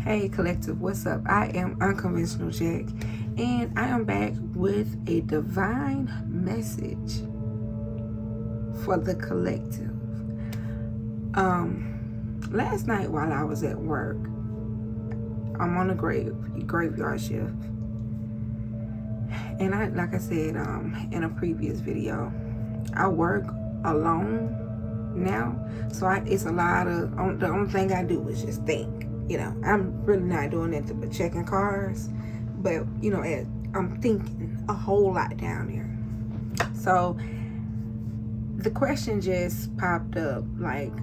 Hey collective, what's up? I am Unconventional Jack, and I am back with a divine message for the collective. Last night while I was at work, I'm on a graveyard shift, and like I said in a previous video, I work alone now, so it's a lot of the only thing I do is just think. I'm really not doing anything but checking cars, but I'm thinking a whole lot down there. So the question just popped up, like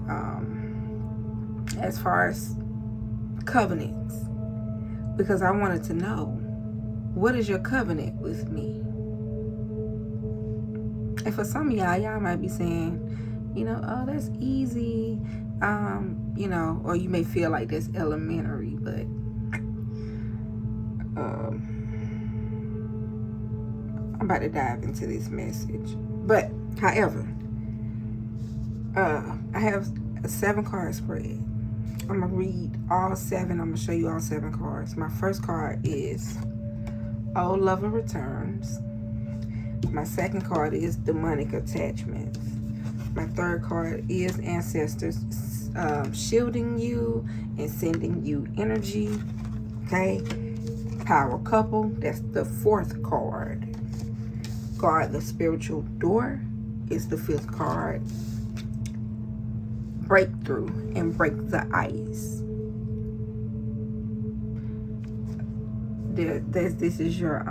as far as covenants, because I wanted to know, what is your covenant with me? And for some of y'all might be saying, oh, that's easy, or you may feel like that's elementary, but I'm about to dive into this message. But however, I have a 7-card spread. I'm gonna read all 7. I'm gonna show you all 7 cards. My first card is Old Lover Returns. My second card is Demonic Attachments. My third card is Ancestors shielding you and sending you energy. Okay. Power Couple, that's the 4th card. Guard the Spiritual Door is the 5th card. Breakthrough and Break the Ice. This is your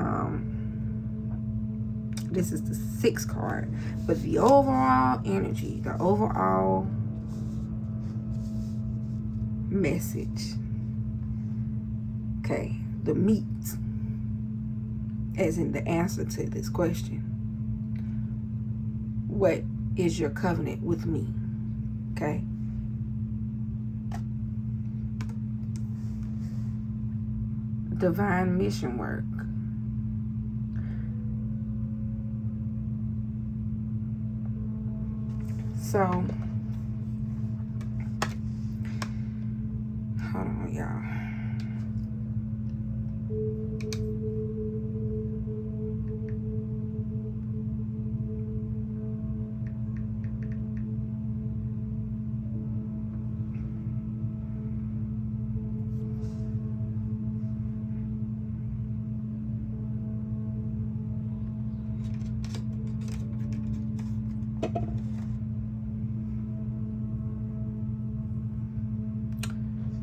this is the 6th card, but the overall energy, the overall message, okay, the meat, as in the answer to this question: what is your covenant with me? Okay. Divine mission work. So, hold on, y'all.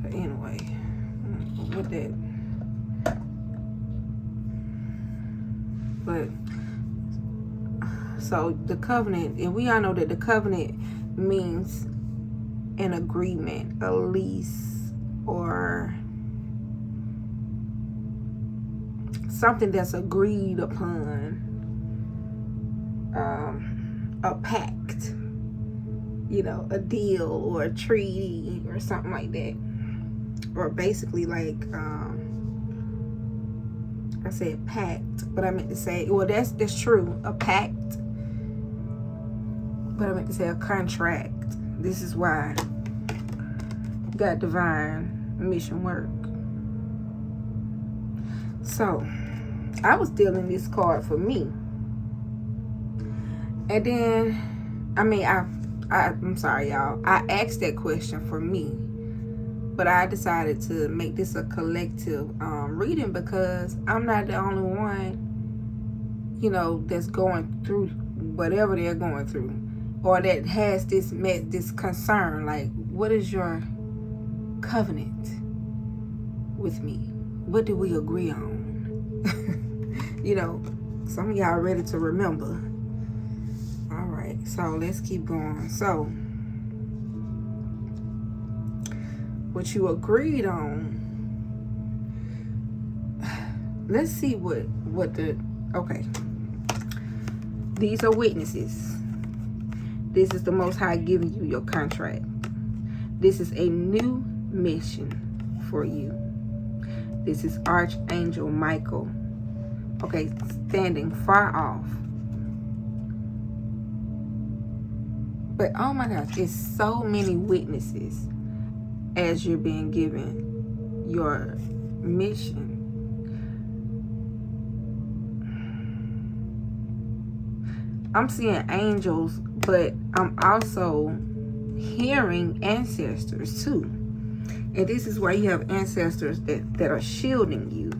But anyway, with that, but so the covenant, and we all know that the covenant means an agreement, a lease, or something that's agreed upon, a pact, a deal or a treaty or something like that. Or basically like, I said pact, but I meant to say, well, that's true, a pact, but I meant to say a contract. This is why you got divine mission work. So I was dealing this card for me, and then I'm sorry, y'all, I asked that question for me, but I decided to make this a collective reading, because I'm not the only one, that's going through whatever they're going through, or that has this concern. Like, what is your covenant with me? What do we agree on? Some of y'all are ready to remember. All right, so let's keep going. So, what you agreed on, let's see okay, these are witnesses. This is the Most High giving you your contract. This is a new mission for you. This is Archangel Michael, okay, standing far off. But oh my gosh, it's so many witnesses as you're being given your mission. I'm seeing angels, but I'm also hearing ancestors too. And this is where you have ancestors that are shielding you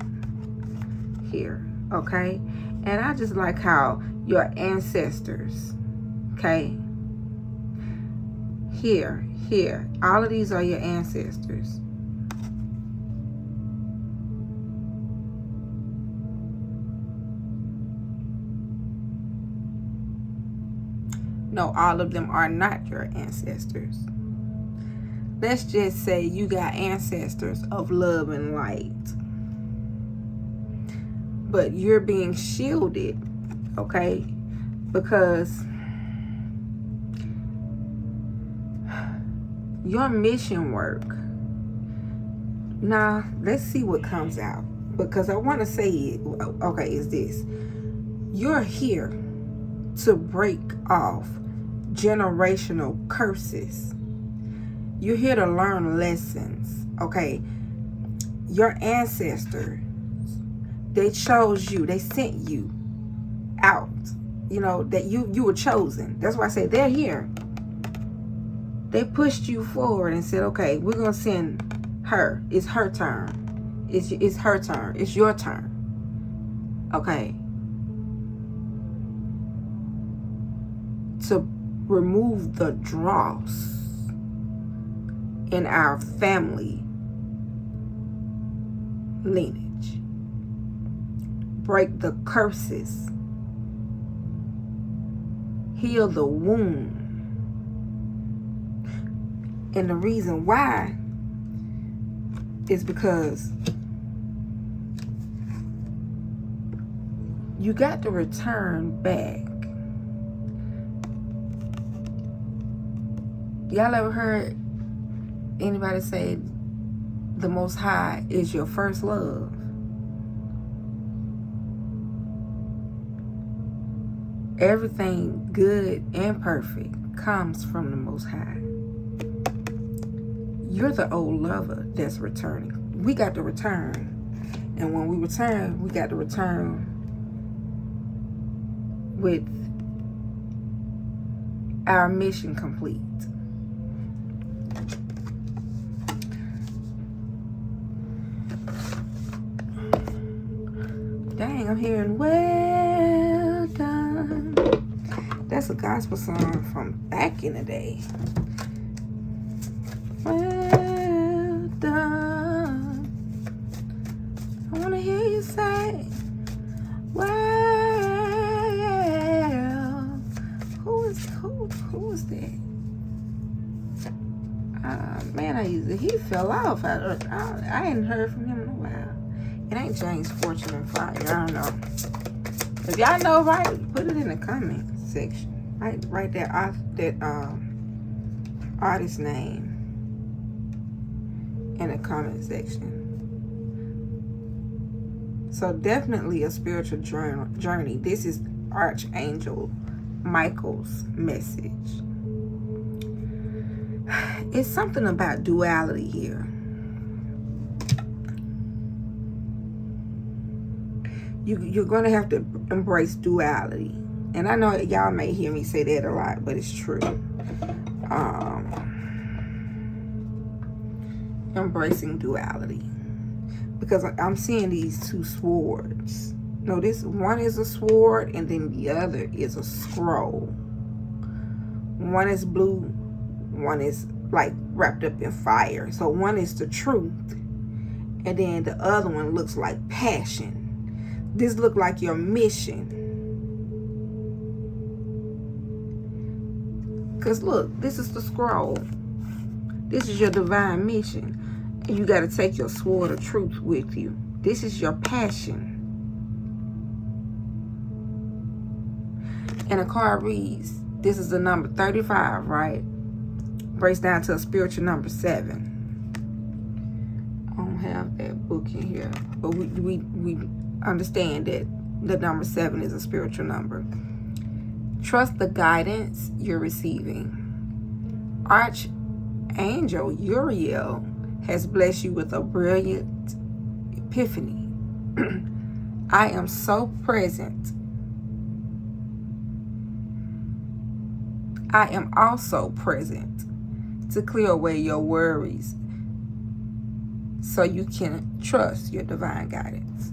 here, okay? And I just like how your ancestors, okay? Here, all of these are your ancestors. No, all of them are not your ancestors. Let's just say you got ancestors of love and light. But you're being shielded, okay? Because your mission work. Now, let's see what comes out. Because I want to say it, okay, is this. You're here to break off generational curses. You're here to learn lessons, okay? Your ancestors, they chose you. They sent you out. You know, that you were chosen. That's why I say they're here. They pushed you forward and said, okay, we're going to send her. It's her turn. It's her turn. It's your turn. Okay? To remove the dross in our family lineage. Break the curses. Heal the wound. And the reason why is because you got to return back. Y'all ever heard anybody say the Most High is your first love? Everything good and perfect comes from the Most High. You're the old lover that's returning. We got to return. And when we return, we got to return with our mission complete. Dang, I'm hearing well done. That's a gospel song from back in the day. Well done. I want to hear you say, well, who is that? Man, he fell off. I hadn't heard from him in a while. It ain't James Fortune and Fire. I don't know. If y'all know, right, put it in the comment section. Write that artist name in the comment section. So definitely a spiritual journey. This is Archangel Michael's message. It's something about duality here. You're going to have to embrace duality. And I know y'all may hear me say that a lot, but it's true. Embracing duality. Because I'm seeing these two swords. No, this one is a sword and then the other is a scroll. One is blue, one is like wrapped up in fire. So one is the truth, and then the other one looks like passion. This look like your mission. Because look, this is the scroll. This is your divine mission. And you got to take your sword of truth with you. This is your passion. And the card reads, this is the number 35, right? Breaks down to a spiritual number 7. I don't have that book in here. But we understand that the number 7 is a spiritual number. Trust the guidance you're receiving. Archangel Uriel has blessed you with a brilliant epiphany. I am so present. I am also present to clear away your worries so you can trust your divine guidance.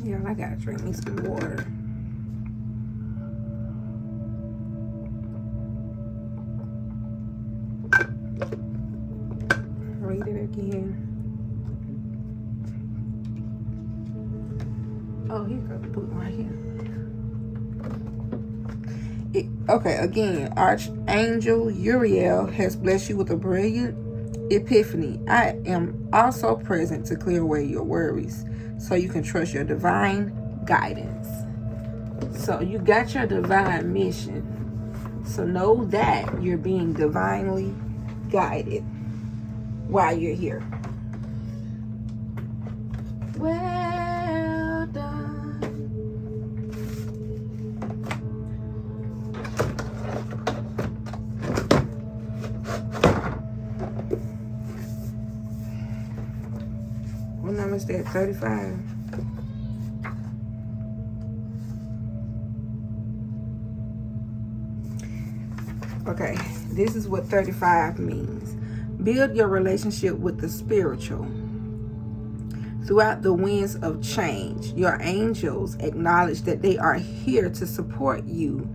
Yeah, I gotta drink me some water. Read it again. Oh, here goes the book right here. Okay, again, Archangel Uriel has blessed you with a brilliant epiphany. I am also present to clear away your worries so you can trust your divine guidance. So you got your divine mission. So know that you're being divinely guided while you're here. Well done. What number is that? 35. Okay, this is what 35 means. Build your relationship with the spiritual. Throughout the winds of change, your angels acknowledge that they are here to support you.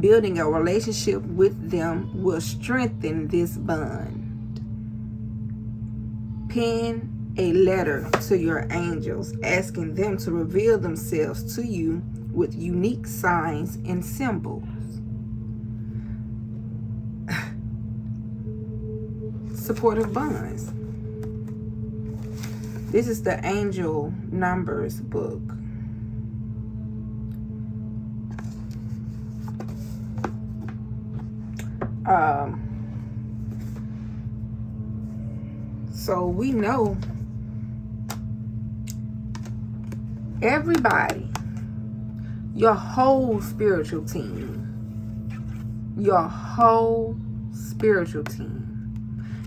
Building a relationship with them will strengthen this bond. Pen a letter to your angels, asking them to reveal themselves to you with unique signs and symbols. Supportive bonds. This is the Angel Numbers book. So we know everybody, your whole spiritual team,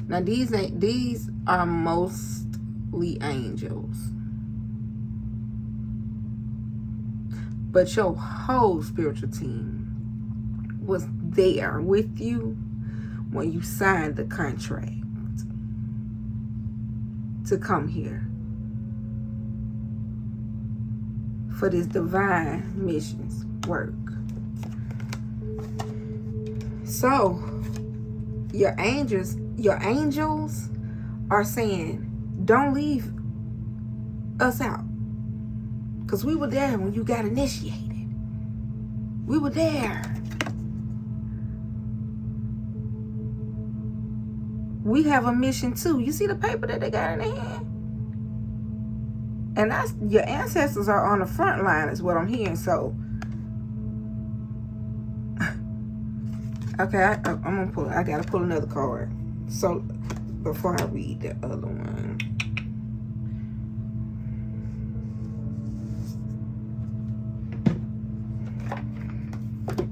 Now these are mostly angels, but your whole spiritual team was there with you when you signed the contract to come here for this divine missions work. So your angels are saying, don't leave us out, because we were there when you got initiated. We were there. We have a mission too. You see the paper that they got in their hand? And that's, your ancestors are on the front line is what I'm hearing. So okay, I'm gonna pull, I gotta pull another card. So before I read the other one,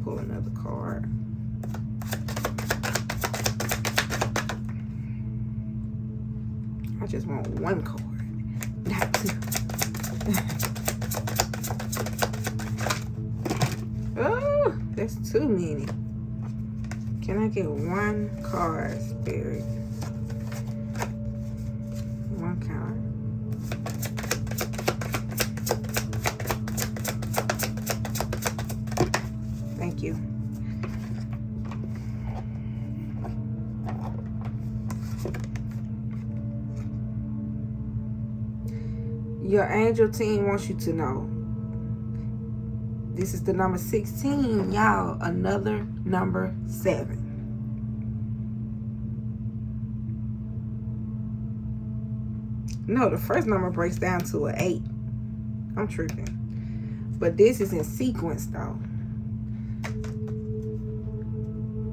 pull another card. I just want one card, not two. Oh, that's too many. Can I get one card, Spirit? One card. Thank you. Your angel team wants you to know. This is the number 16, y'all. Another number 7. No, the first number breaks down to an 8. I'm tripping. But this is in sequence, though.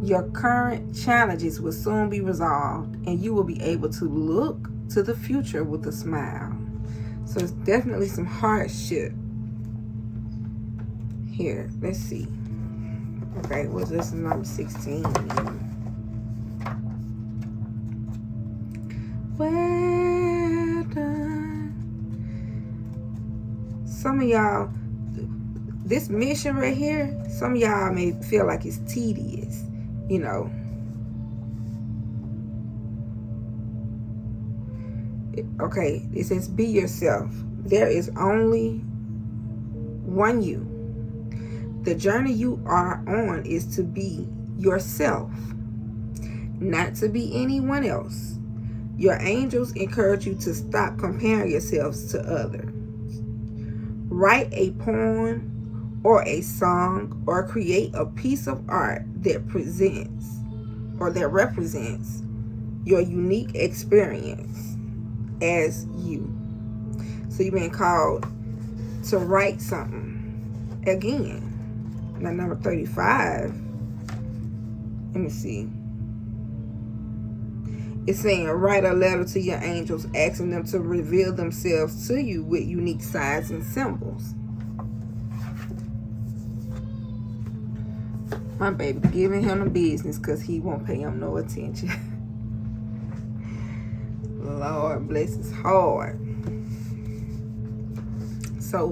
Your current challenges will soon be resolved, and you will be able to look to the future with a smile. So it's definitely some hardship here. Let's see. Okay, what's this number 16? some of y'all, this mission right here, some of y'all may feel like it's tedious, you know. Okay, it says be yourself. There is only one you. The journey you are on is to be yourself, not to be anyone else. Your angels encourage you to stop comparing yourselves to others. Write a poem or a song or create a piece of art that presents or that represents your unique experience as you. So you've been called to write something again. Now number 35, let me see. It's saying write a letter to your angels asking them to reveal themselves to you with unique signs and symbols. My baby giving him the business because he won't pay him no attention. Lord bless his heart. So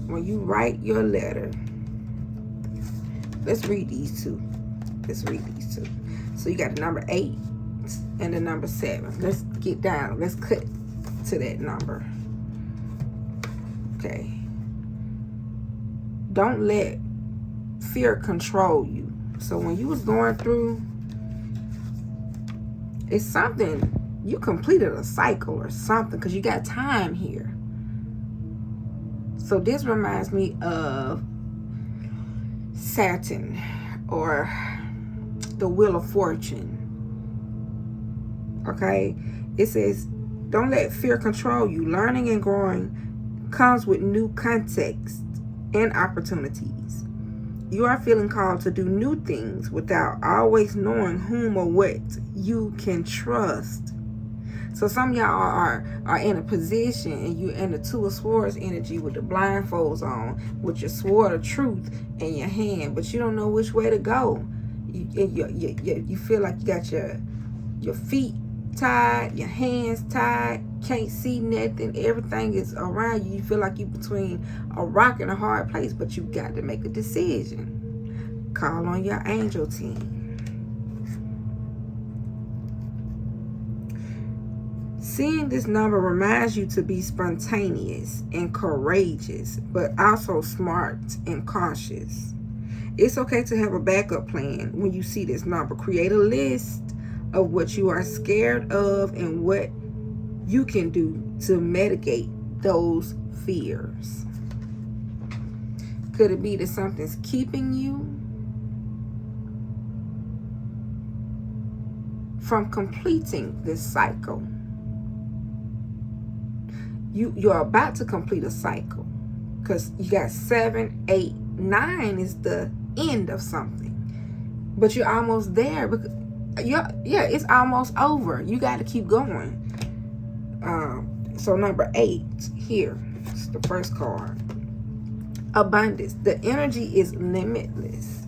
when you write your letter, let's read these two. So you got the number 8 and the number 7. Let's get down. Let's cut to that number. Okay. Don't let fear control you. So when you was going through, it's something, you completed a cycle or something because you got time here. So this reminds me of Saturn or the Wheel of Fortune. Okay? It says, don't let fear control you. Learning and growing comes with new context and opportunities. You are feeling called to do new things without always knowing whom or what you can trust. So some of y'all are in a position and you're in the Two of Swords energy with the blindfolds on, with your sword of truth in your hand, but you don't know which way to go. You feel like you got your feet tied, your hands tied, can't see nothing, everything is around you. You feel like you're between a rock and a hard place, but you got to make a decision. Call on your angel team. Seeing this number reminds you to be spontaneous and courageous, but also smart and cautious. It's okay to have a backup plan when you see this number. Create a list of what you are scared of and what you can do to mitigate those fears. Could it be that something's keeping you from completing this cycle? You're about to complete a cycle because you got 7, 8, 9 is the end of something, but you're almost there because it's almost over. You got to keep going. So number 8 here, it's the first card. Abundance. The energy is limitless.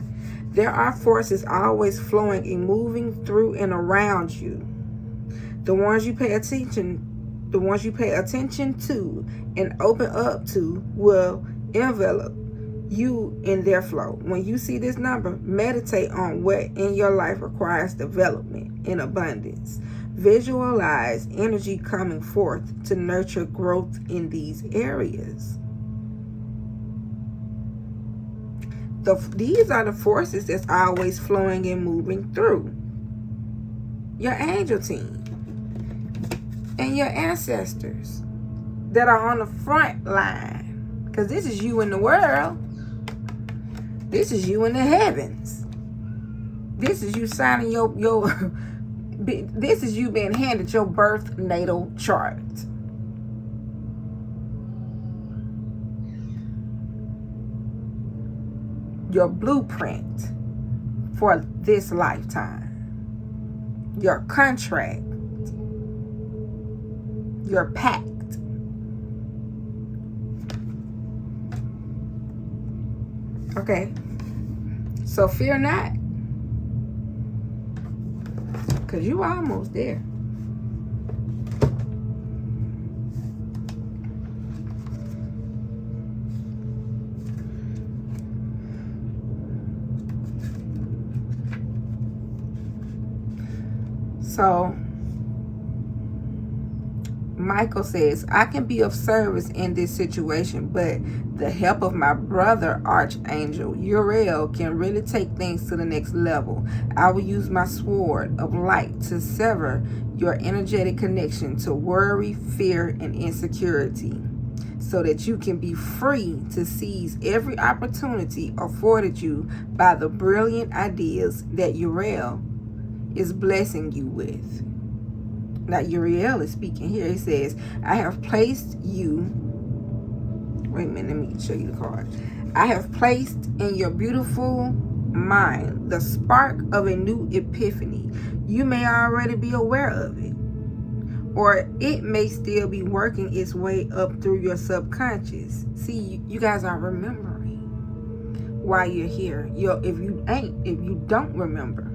There are forces always flowing and moving through and around you. The ones you pay attention to and open up to will envelop you in their flow. When you see this number, meditate on what in your life requires development in abundance. Visualize energy coming forth to nurture growth in these areas. These are the forces that's always flowing and moving through. Your angel team and your ancestors that are on the front line, because this is you in the world. This is you in the heavens. This is you signing your this is you being handed your birth natal chart. Your blueprint for this lifetime. Your contract. Your pact. Okay. So fear not. Because you almost there. So Michael says, I can be of service in this situation, but the help of my brother, Archangel Uriel, can really take things to the next level. I will use my sword of light to sever your energetic connection to worry, fear, and insecurity, so that you can be free to seize every opportunity afforded you by the brilliant ideas that Uriel is blessing you with. Now, Uriel is speaking here. He says, I have placed you, wait a minute, let me show you the card. I have placed in your beautiful mind the spark of a new epiphany. You may already be aware of it, or it may still be working its way up through your subconscious. See, you guys are remembering why you're here. If you don't remember,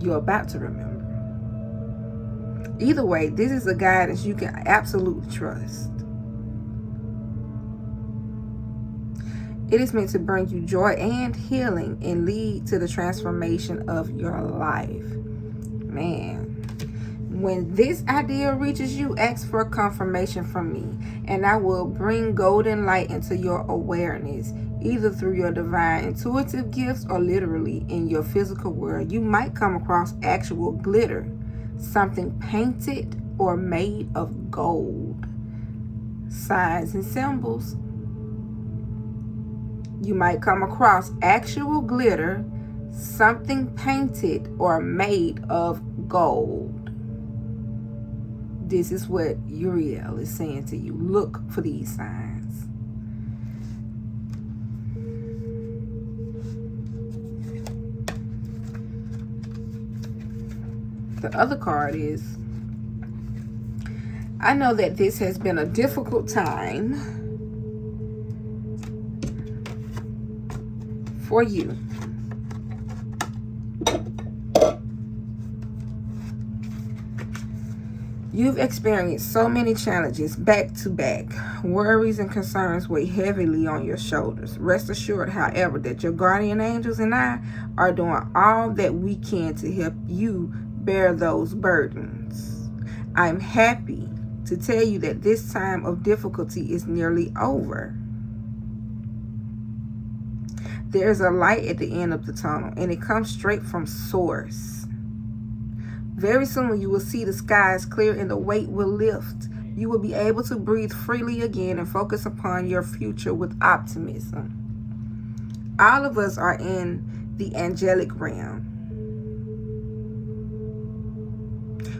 you're about to remember. Either way, this is a guidance you can absolutely trust. It is meant to bring you joy and healing and lead to the transformation of your life. Man, when this idea reaches you, ask for confirmation from me, and I will bring golden light into your awareness, either through your divine intuitive gifts or literally in your physical world. You might come across actual glitter, something painted or made of gold. Signs and symbols. You might come across actual glitter, something painted or made of gold. This is what Uriel is saying to you. Look for these signs. The other card is, I know that this has been a difficult time for you. You've experienced so many challenges back to back. Worries and concerns weigh heavily on your shoulders. Rest assured, however, that your guardian angels and I are doing all that we can to help you bear those burdens. I'm happy to tell you that this time of difficulty is nearly over. There's a light at the end of the tunnel, and it comes straight from Source. Very soon you will see the skies clear and the weight will lift. You will be able to breathe freely again and focus upon your future with optimism. All of us are in the angelic realm.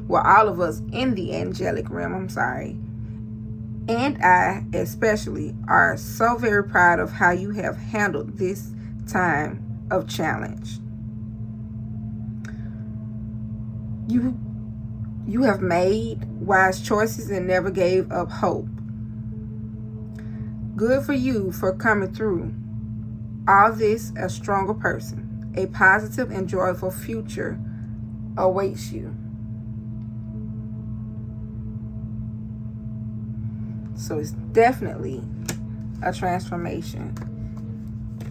Well, all of us in the angelic realm, and I especially are so very proud of how you have handled this time of challenge. You have made wise choices and never gave up hope. Good for you for coming through all this a stronger person. A positive and joyful future awaits you. So it's definitely a transformation.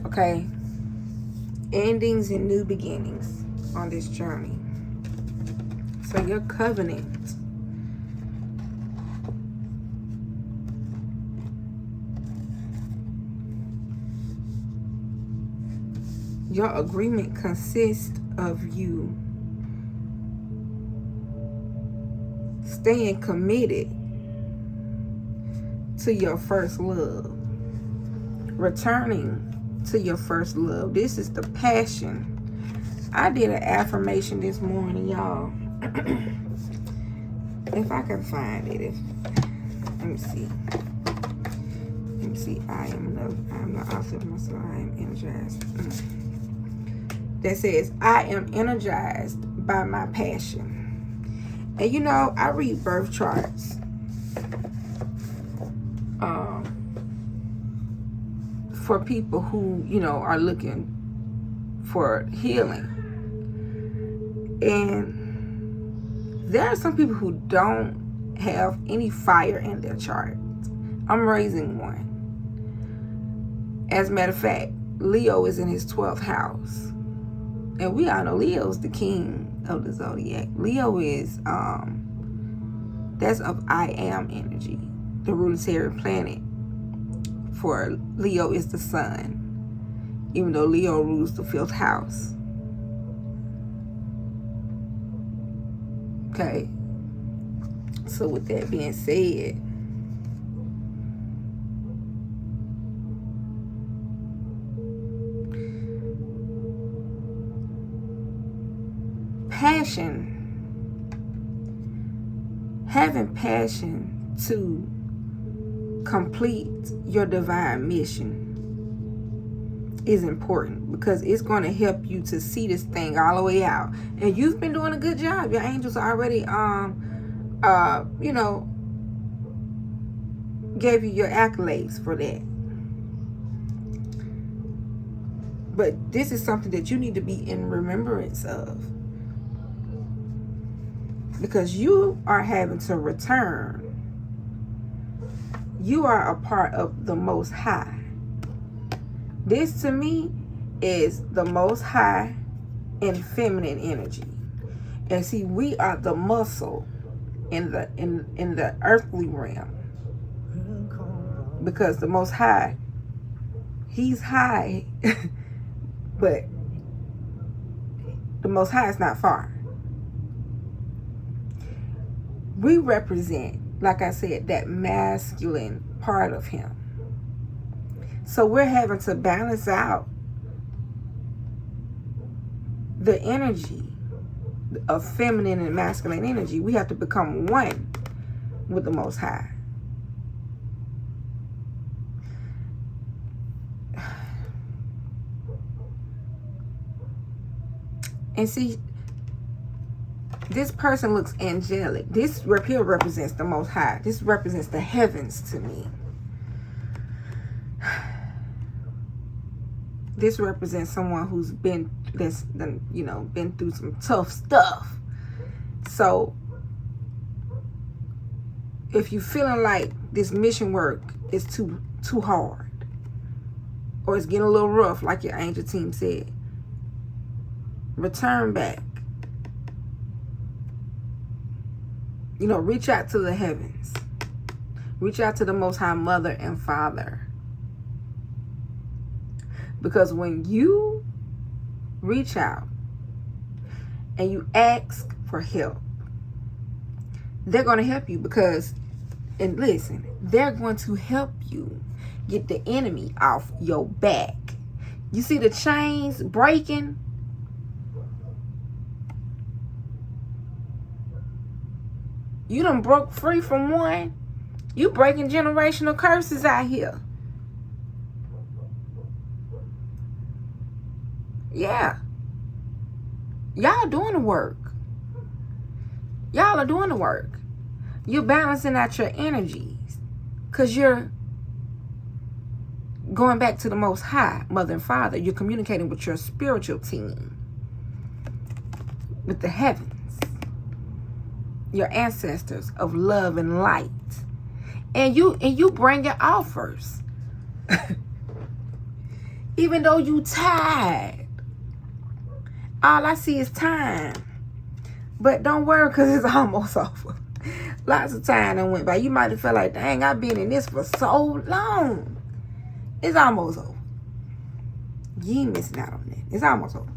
Okay? Endings and new beginnings on this journey. So your covenant. Your agreement consists of you staying committed to your first love. Returning to your first love. This is the passion. I did an affirmation this morning, y'all. If I can find it. Let me see. I am the author of my soul. I am energized. That says, I am energized by my passion. And you know, I read birth charts. For people who, you know, are looking for healing. And there are some people who don't have any fire in their chart. I'm raising one. As a matter of fact, Leo is in his 12th house. And we all know Leo's the king of the zodiac. Leo is that's of I am energy. The rulatory planet for Leo is the sun, even though Leo rules the 5th house. Okay, so with that being said, passion, having passion to complete your divine mission is important, because it's going to help you to see this thing all the way out. And you've been doing a good job. Your angels already you know, gave you your accolades for that. But this is something that you need to be in remembrance of, because you are having to return. You are a part of the Most High. This to me is the Most High in feminine energy. And see, we are the muscle in the earthly realm, because the Most High, he's high, but the Most High is not far. We represent, like I said, that masculine part of him. So we're having to balance out the energy of feminine and masculine energy. We have to become one with the Most High. And see, this person looks angelic. This here represents the Most High. This represents the heavens to me. This represents someone who's been through some tough stuff. So if you're feeling like this mission work is too hard, or it's getting a little rough, like your angel team said, return back. Reach out to the heavens. Reach out to the Most High Mother and Father. Because when you reach out and you ask for help, they're going to help you, and listen, they're going to help you get the enemy off your back. You see the chains breaking? You done broke free from one. You breaking generational curses out here. Yeah. Y'all doing the work. Y'all are doing the work. You're balancing out your energies, because you're going back to the Most High, Mother and Father. You're communicating with your spiritual team, with the heavens, your ancestors of love and light. And you bring your offers. Even though you tired. All I see is time. But don't worry, because it's almost over. Lots of time that went by. You might have felt like, dang, I've been in this for so long. It's almost over. You ain't missing out on that. It's almost over.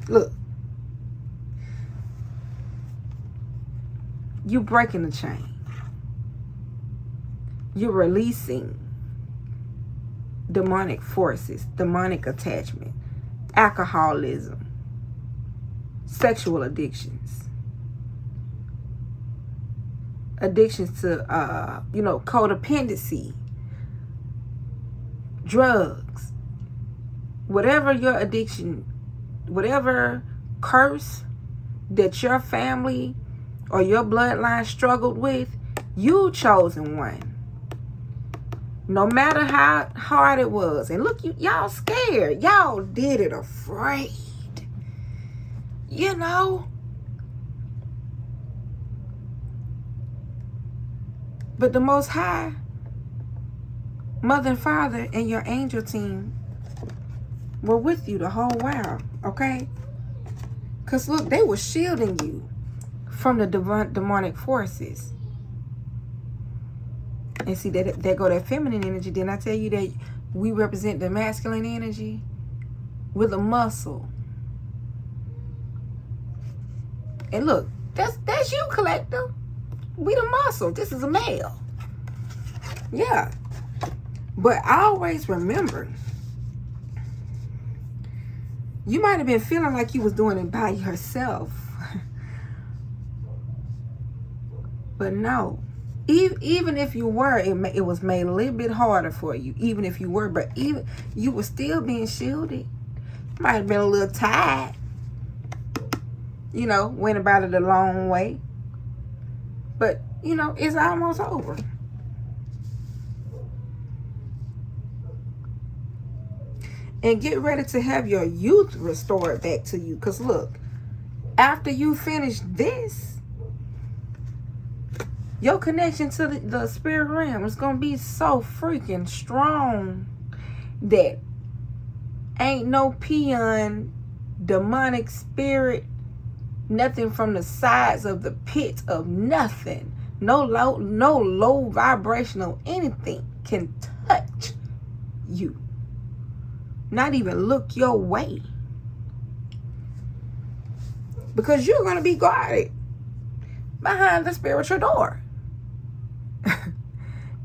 Look. You breaking the chain. You're releasing demonic forces, demonic attachment, alcoholism, sexual addictions, addictions to codependency, drugs, whatever your addiction, whatever curse that your family or your bloodline struggled with, you chosen one. No matter how hard it was. And look, y'all scared. Y'all did it afraid. But the Most High, Mother and Father, and your angel team were with you the whole while. Okay? Because look, they were shielding you from the demonic forces. And see, there go that feminine energy. Didn't I tell you that we represent the masculine energy with a muscle? And look, that's you, collective. We the muscle. This is a male. Yeah. But always remember, you might have been feeling like you was doing it by yourself. But no. Even if you were, it was made a little bit harder for you. Even if you were, but even you were still being shielded. Might have been a little tired. You know, went about it a long way. But, you know, it's almost over. And get ready to have your youth restored back to you. Because look, after you finish this, your connection to the spirit realm is going to be so freaking strong that ain't no peon, demonic spirit, nothing from the sides of the pit of nothing. No low vibrational anything can touch you. Not even look your way. Because you're going to be guarded behind the spiritual door.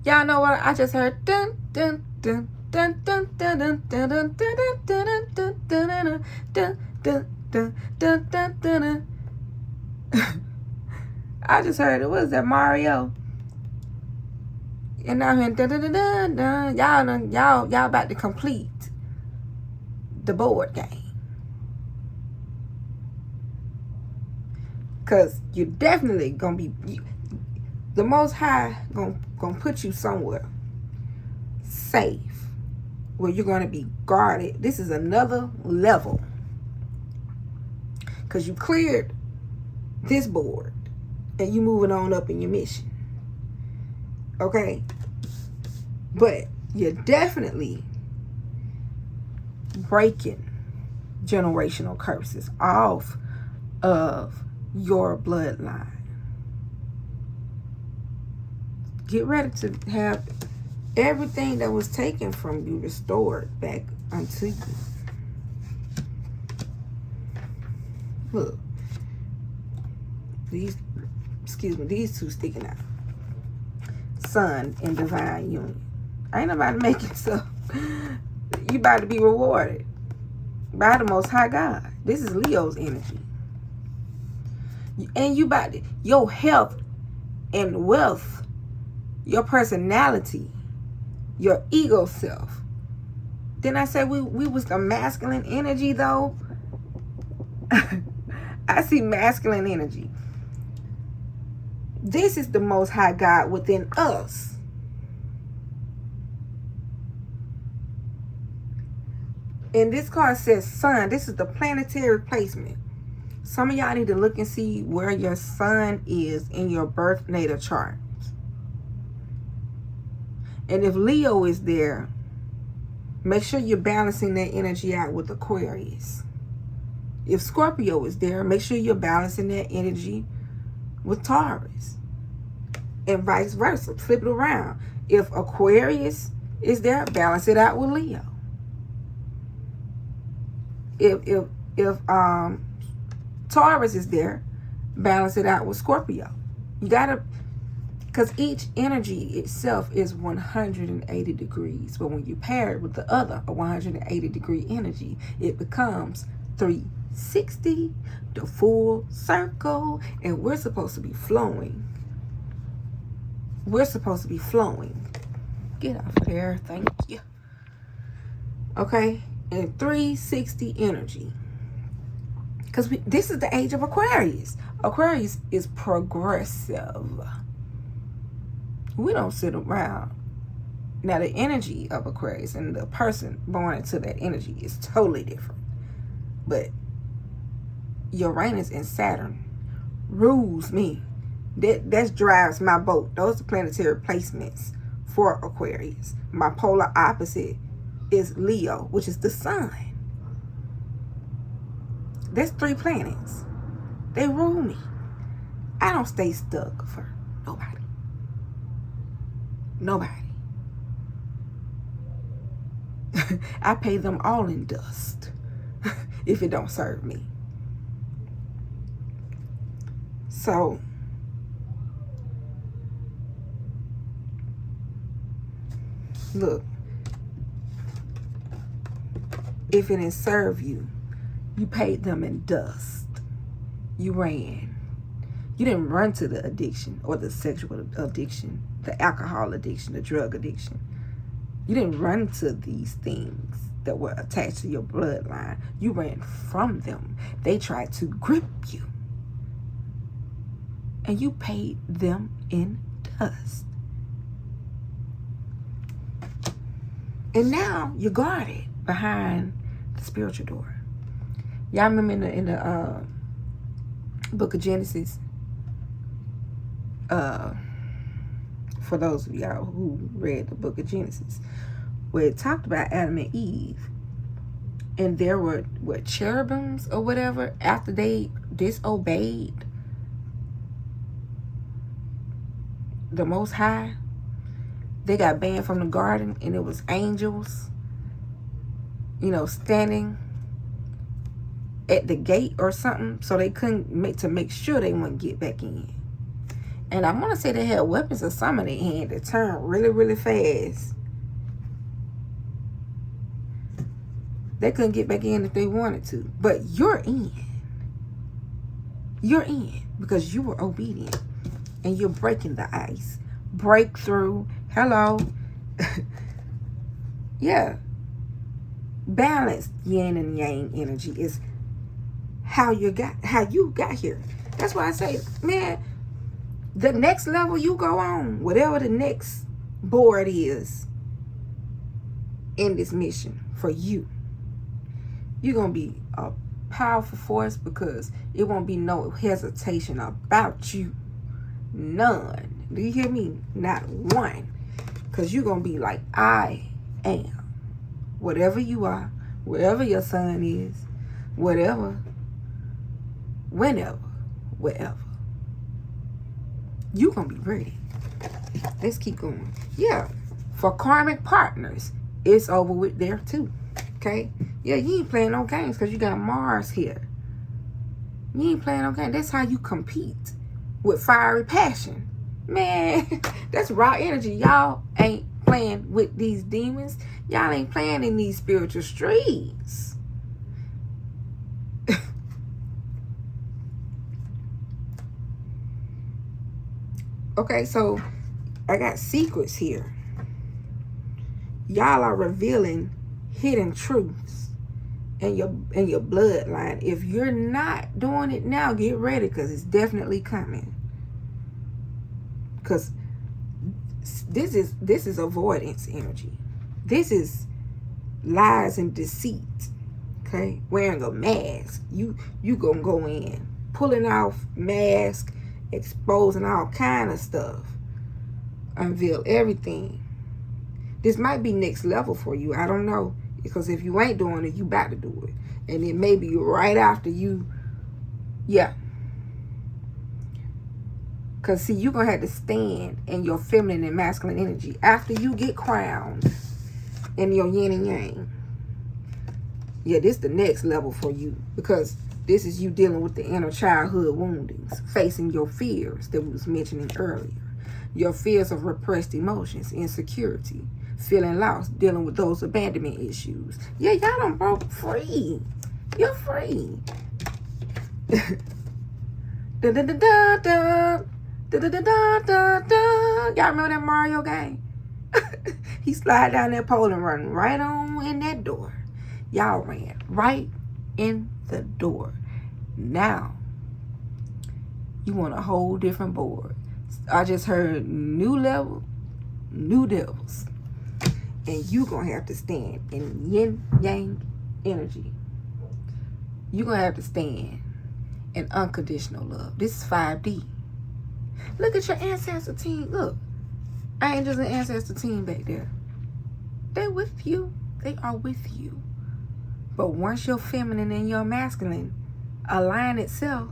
Y'all know what I just heard? Dun dun dun dun dun dun dun dun dun dun dun dun dun dun dun dun dun dun. I just heard it. What is that, Mario? And now here, dun dun dun dun. Y'all about to complete the board game. Cause you're definitely gonna be. The Most High gonna put you somewhere safe where you're gonna be guarded. This is another level. Because you cleared this board and you moving on up in your mission. Okay? But you're definitely breaking generational curses off of your bloodline. Get ready to have everything that was taken from you restored back unto you. Look. These two sticking out. Sun and divine union. Ain't nobody making stuff. You about to be rewarded by the Most High God. This is Leo's energy. And you about to, your health and wealth, your personality, your ego self. Didn't I say we was the masculine energy though? I see masculine energy. This is the Most High God within us. And this card says sun. This is the planetary placement. Some of y'all need to look and see where your sun is in your birth natal chart. And if Leo is there, make sure you're balancing that energy out with Aquarius. If Scorpio is there, make sure you're balancing that energy with Taurus. And vice versa. Flip it around. If Aquarius is there, balance it out with Leo. If Taurus is there, balance it out with Scorpio. You gotta, because each energy itself is 180 degrees. But when you pair it with the other, a 180 degree energy, it becomes 360, the full circle. And we're supposed to be flowing. We're supposed to be flowing. Get off of there. Thank you. Okay. And 360 energy. Because this is the age of Aquarius. Aquarius is progressive. We don't sit around. Now, the energy of Aquarius and the person born into that energy is totally different. But Uranus and Saturn rules me. That drives my boat. Those are planetary placements for Aquarius. My polar opposite is Leo, which is the sun. That's 3 planets. They rule me. I don't stay stuck for nobody. Nobody. I pay them all in dust if it don't serve me. So, look, if it didn't serve you, you paid them in dust. You ran. You didn't run to the addiction or the sexual addiction, the alcohol addiction, the drug addiction. You didn't run to these things that were attached to your bloodline. You ran from them. They tried to grip you. And you paid them in dust. And now you're guarded behind the spiritual door. Y'all remember in the book of Genesis? For those of y'all who read the book of Genesis, where it talked about Adam and Eve, and there were cherubims or whatever after they disobeyed the Most High. They got banned from the garden, and it was angels, standing at the gate or something, so they couldn't make sure they wouldn't get back in. And I want to say they had weapons or something in their hand that turned really, really fast. They couldn't get back in if they wanted to. But you're in. You're in because you were obedient. And you're breaking the ice. Breakthrough. Hello. Yeah. Balanced yin and yang energy is how you got here. That's why I say, man, the next level you go on, whatever the next board is in this mission for you, you're going to be a powerful force because it won't be no hesitation about you. None. Do you hear me? Not one. Because you're going to be like, I am. Whatever you are, wherever your son is, whatever, whenever, wherever. You're going to be ready. Let's keep going. Yeah. For karmic partners, it's over with there too. Okay? Yeah, you ain't playing no games because you got Mars here. You ain't playing no games. That's how you compete with fiery passion. Man, that's raw energy. Y'all ain't playing with these demons. Y'all ain't playing in these spiritual streets. Okay, so I got secrets here. Y'all are revealing hidden truths in your bloodline. If you're not doing it now, get ready because it's definitely coming. Because this is avoidance energy. This is lies and deceit. Okay, wearing a mask. You gonna go in, pulling off mask, exposing all kind of stuff, unveil everything. This might be next level for you. I don't know, because if you ain't doing it, you about to do it, and it may be right after you. Yeah. Because, see, you're going to have to stand in your feminine and masculine energy after you get crowned in your yin and yang. Yeah, this is the next level for you. Because this is you dealing with the inner childhood woundings. Facing your fears that we was mentioning earlier. Your fears of repressed emotions, insecurity, feeling lost, dealing with those abandonment issues. Yeah, y'all done broke free. You're free. Da-da-da-da-da. Da-da-da-da-da-da. Y'all remember that Mario game? He slide down that pole and run right on in that door. Y'all ran right in the door. Now, you want a whole different board. I just heard new level, new devils. And you going to have to stand in yin-yang energy. You're going to have to stand in unconditional love. This is 5D. Look at your ancestor team. Look. Angels and ancestor team back there. They're with you. They are with you. But once you're feminine and you're masculine, align itself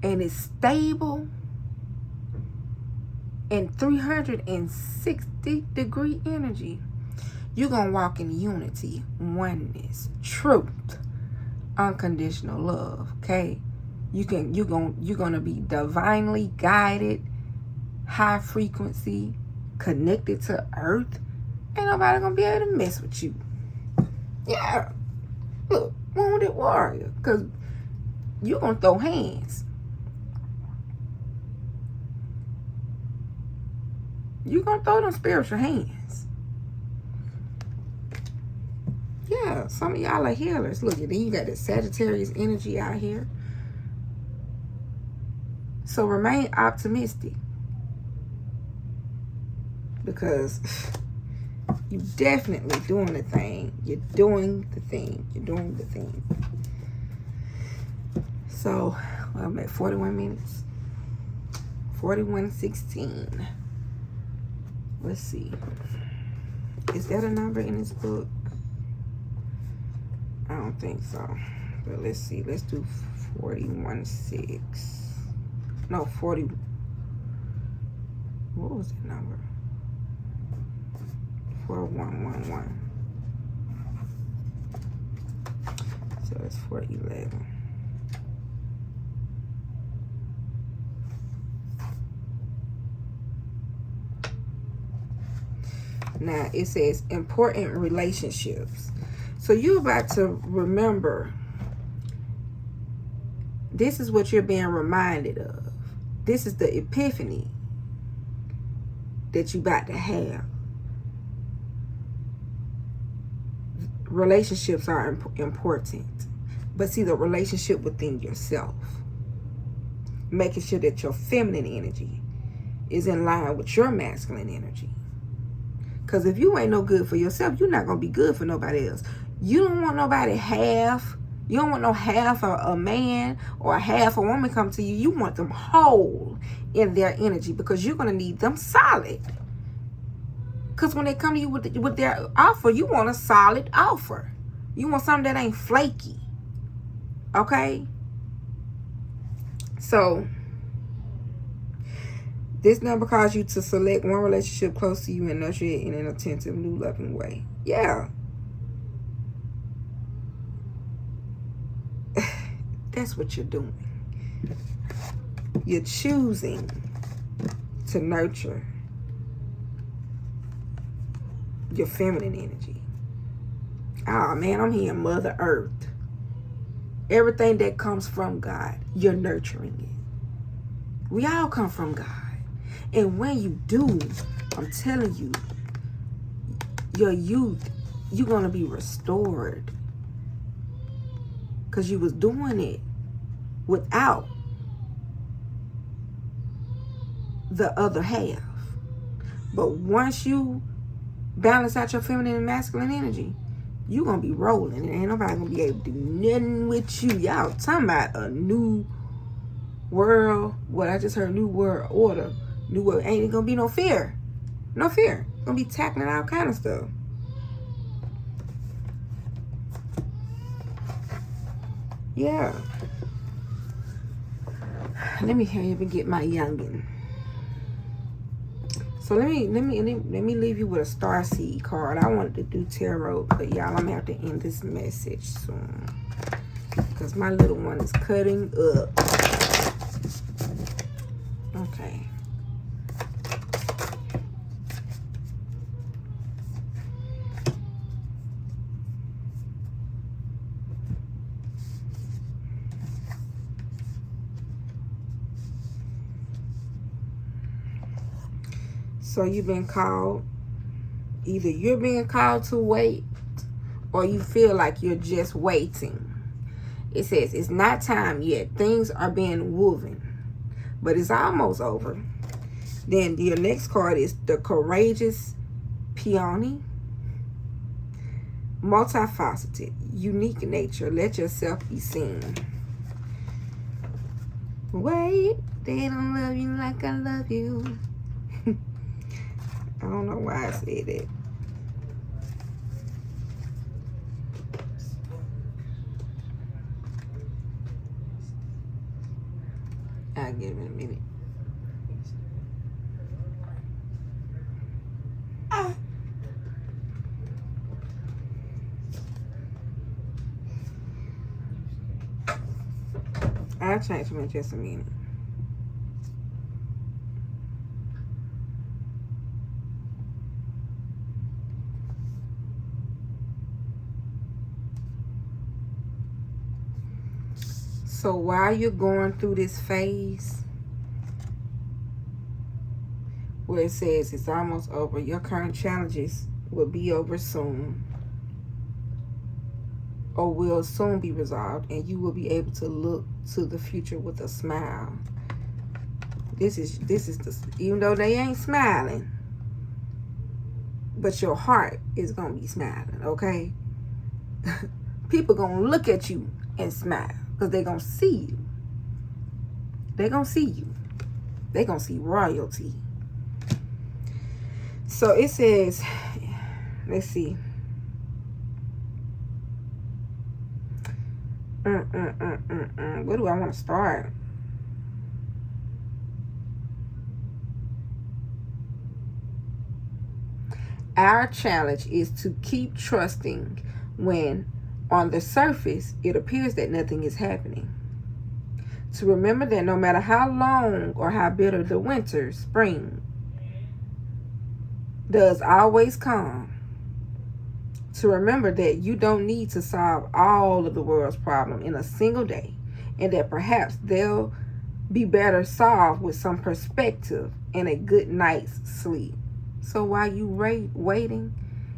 and it's stable in 360-degree energy, you're going to walk in unity, oneness, truth, unconditional love, okay? You're going to be divinely guided, high frequency, connected to earth. Ain't nobody going to be able to mess with you. Yeah. Look, wounded warrior, because you're going to throw hands. You're going to throw them spiritual hands. Yeah, some of y'all are healers. Look, then you got the Sagittarius energy out here. So remain optimistic. Because you're definitely doing the thing. You're doing the thing. You're doing the thing. So, I'm at 41 minutes. 41:16. Let's see. Is that a number in this book? I don't think so. But let's see. Let's do 41:6. No, 40. What was that number? 4111. So that's 411. Now it says important relationships. So you're about to remember. This is what you're being reminded of. This is the epiphany that you're about to have. Relationships are important. But see, the relationship within yourself. Making sure that your feminine energy is in line with your masculine energy. Because if you ain't no good for yourself, you're not going to be good for nobody else. You don't want nobody half. You don't want no half a man or half a woman come to you. You want them whole in their energy because you're going to need them solid. Because when they come to you with their offer, you want a solid offer. You want something that ain't flaky. Okay? So, this number calls you to select one relationship close to you and nurture it in an attentive, new, loving way. Yeah. That's what you're doing. You're choosing to nurture your feminine energy. Oh man, I'm hearing Mother Earth. Everything that comes from God, you're nurturing it. We all come from God. And when you do, I'm telling you, your youth, you're going to be restored. Because you was doing it without the other half. But once you balance out your feminine and masculine energy, you're going to be rolling. And ain't nobody going to be able to do nothing with you. Y'all talking about a new world. What I just heard, new world order. New world. Ain't going to be no fear. No fear. Going to be tackling all kind of stuff. Yeah. Let me hurry up and get my youngin'. So let me leave you with a starseed card. I wanted to do tarot, but y'all, I'm gonna have to end this message soon because my little one is cutting up. Okay. So you've been called, either you're being called to wait or you feel like you're just waiting. It says it's not time yet. Things are being woven, but it's almost over. Then your next card is the Courageous Peony. Multifaceted, unique nature. Let yourself be seen. Wait, they don't love you like I love you. I don't know why I said that. I'll give it a minute. I'll change them in just a minute. So while you're going through this phase where it says it's almost over, your current challenges will be over soon, or will soon be resolved, and you will be able to look to the future with a smile. This is the, even though they ain't smiling, but your heart is gonna be smiling, okay? People gonna look at you and smile because they gonna see you. They gonna see you. They gonna see royalty. So it says, let's see. Where do I want to start? Our challenge is to keep trusting when on the surface it appears that nothing is happening. To remember that no matter how long or how bitter the winter, spring does always come. To remember that you don't need to solve all of the world's problems in a single day, and that perhaps they'll be better solved with some perspective and a good night's sleep. So while you waiting,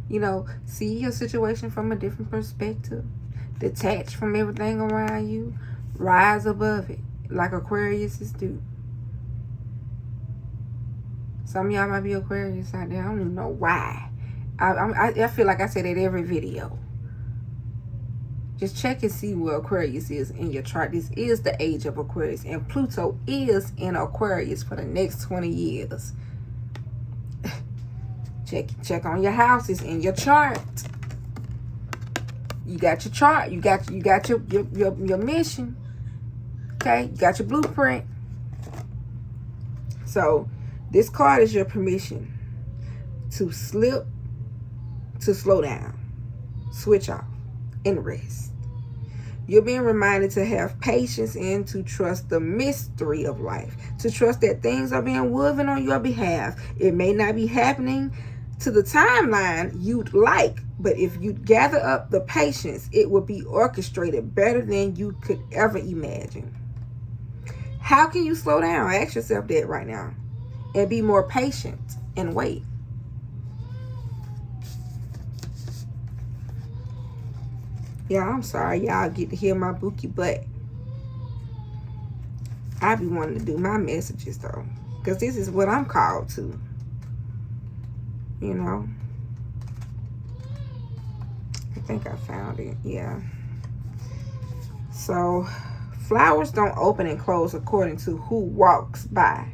you know, see your situation from a different perspective, detach from everything around you, rise above it like Aquariuses do. Some of y'all might be Aquarius out there. I don't even know why. I feel like I say that every video. Just check and see where Aquarius is in your chart. This is the age of Aquarius, and Pluto is in Aquarius for the next 20 years. Check on your houses in your chart. You got your chart. You got your mission. Okay, you got your blueprint. So this card is your permission to slip, to slow down, switch off, and rest. You're being reminded to have patience and to trust the mystery of life, to trust that things are being woven on your behalf. It may not be happening to the timeline you'd like, but if you gather up the patience, it will be orchestrated better than you could ever imagine. How can you slow down? Ask yourself that right now and be more patient and wait. Yeah, I'm sorry y'all get to hear my bookie butt. I be wanting to do my messages though, because this is what I'm called to. You know, I think I found it. Yeah. So flowers don't open and close according to who walks by.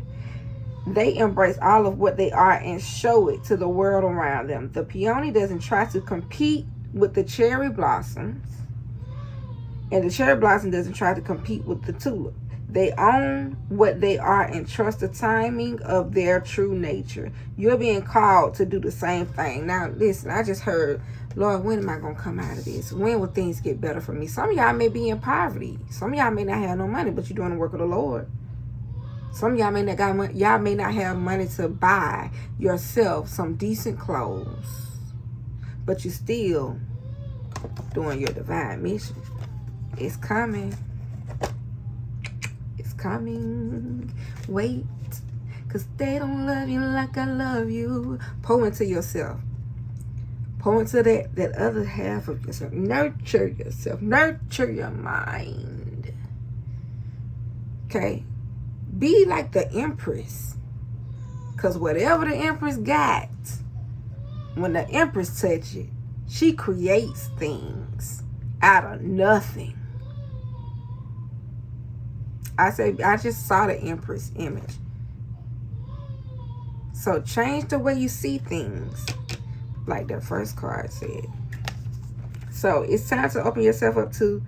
They embrace all of what they are and show it to the world around them. The peony doesn't try to compete with the cherry blossoms, and the cherry blossom doesn't try to compete with the tulip. They own what they are and trust the timing of their true nature. You're being called to do the same thing. Now, listen, I just heard, Lord, when am I going to come out of this? When will things get better for me? Some of y'all may be in poverty. Some of y'all may not have no money, but you're doing the work of the Lord. Some of y'all may not got money. Y'all may not have money to buy yourself some decent clothes, but you're still doing your divine mission. It's coming. It's coming. Wait, because they don't love you like I love you. Pour into yourself. Pour into that other half of yourself. Nurture yourself. Nurture your mind. Okay? Be like the Empress. Because whatever the Empress got, when the Empress touches it, she creates things out of nothing. I just saw the Empress image. So change the way you see things, like the first card said. So it's time to open yourself up to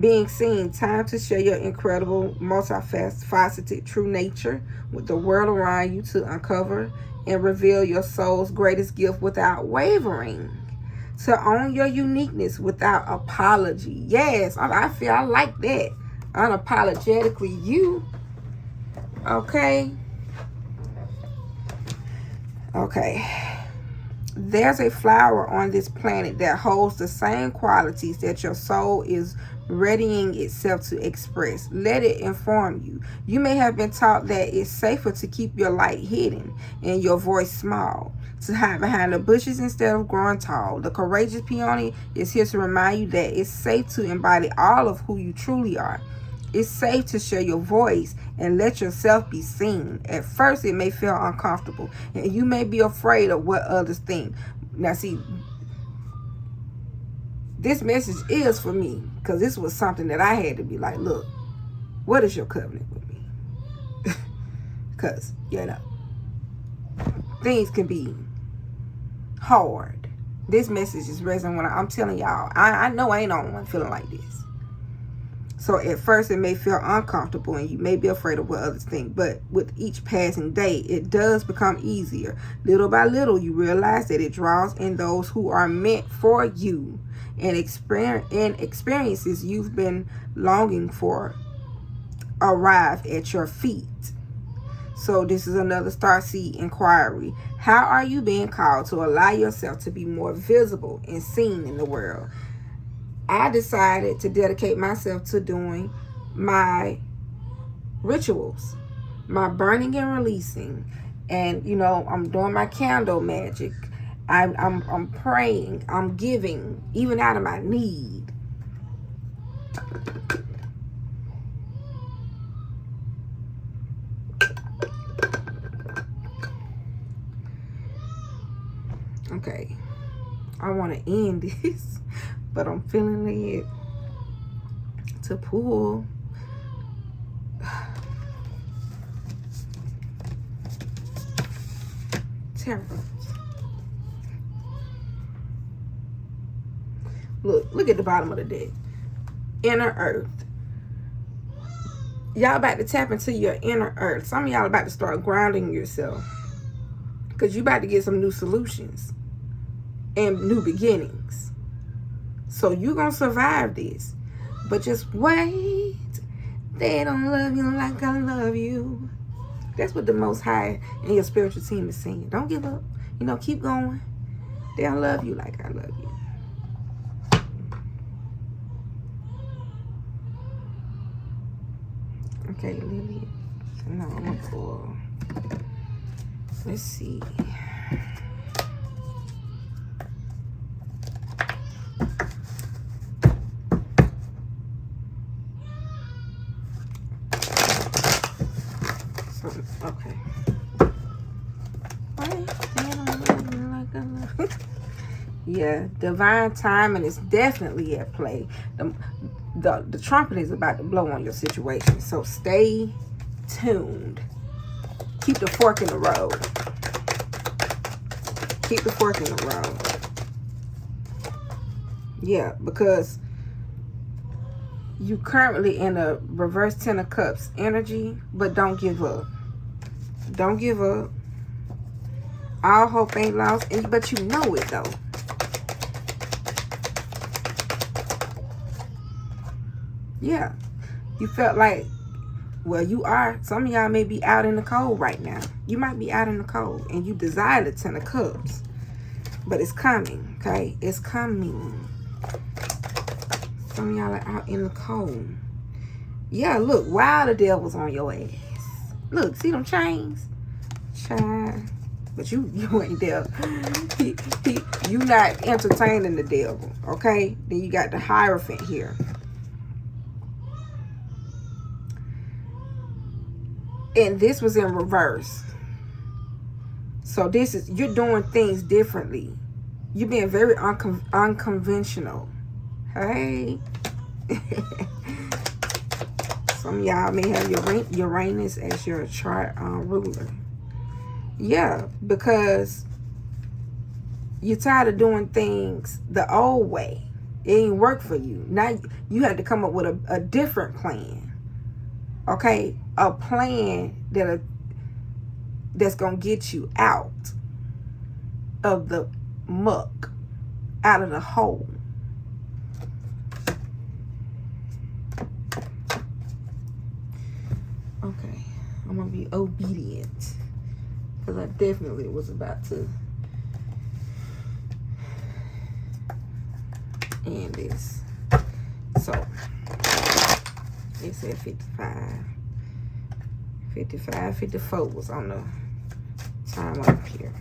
Being seen, time to share your incredible, multifaceted true nature with the world around you to uncover and reveal your soul's greatest gift without wavering. To own your uniqueness without apology. Yes, I feel I like that. Unapologetically you. Okay. Okay. There's a flower on this planet that holds the same qualities that your soul is readying itself to express. Let it inform you. You may have been taught that it's safer to keep your light hidden and your voice small, to hide behind the bushes instead of growing tall. The courageous peony is here to remind you that it's safe to embody all of who you truly are. It's safe to share your voice and let yourself be seen. At first, it may feel uncomfortable, and you may be afraid of what others think. Now, see, this message is for me, because this was something that I had to be like, look, what is your covenant with me? Because, you know, things can be hard. This message is resonating when I'm telling y'all. I know I ain't the only one feeling like this. So at first it may feel uncomfortable and you may be afraid of what others think, but with each passing day, it does become easier. Little by little, you realize that it draws in those who are meant for you, and experiences you've been longing for arrive at your feet. So this is another Starseed inquiry. How are you being called to allow yourself to be more visible and seen in the world? I decided to dedicate myself to doing my rituals, my burning and releasing. And, you know, I'm doing my candle magic. I'm praying. I'm giving, even out of my need. Okay. I want to end this, but I'm feeling led to pull tarot. Look at the bottom of the deck. Inner Earth. Y'all about to tap into your inner earth. Some of y'all about to start grounding yourself, because you about to get some new solutions and new beginnings. So you're going to survive this. But just wait. They don't love you like I love you. That's what the Most High and your spiritual team is saying. Don't give up. You know, keep going. They don't love you like I love you. Okay, Lily. No, I'm going to pull. Let's see. Okay. Yeah, divine timing is definitely at play. The trumpet is about to blow on your situation, so stay tuned. Keep the fork in the road. Keep the fork in the road. Yeah, because you currently in a reverse 10 of cups energy, but don't give up. Don't give up. All hope ain't lost, but you know it though. Yeah, you felt like, well, you are. Some of y'all may be out in the cold right now. You might be out in the cold and you desire the 10 of cups, but it's coming, okay? It's coming. Some of y'all are out in the cold. Yeah, look, while the devil's on your ass. Look, see them chains? Child. But you ain't there. You not entertaining the devil, okay? Then you got the Hierophant here. And this was in reverse. So this is, you're doing things differently. You're being very unconventional. Hey. Some of y'all may have Uranus as your chart ruler. Yeah, because you're tired of doing things the old way. It ain't work for you. Now you had to come up with a different plan. Okay? A plan that's going to get you out of the muck, out of the hole. Okay, I'm going to be obedient because I definitely was about to end this. So, it said 55. 55, 54 was on the time up here.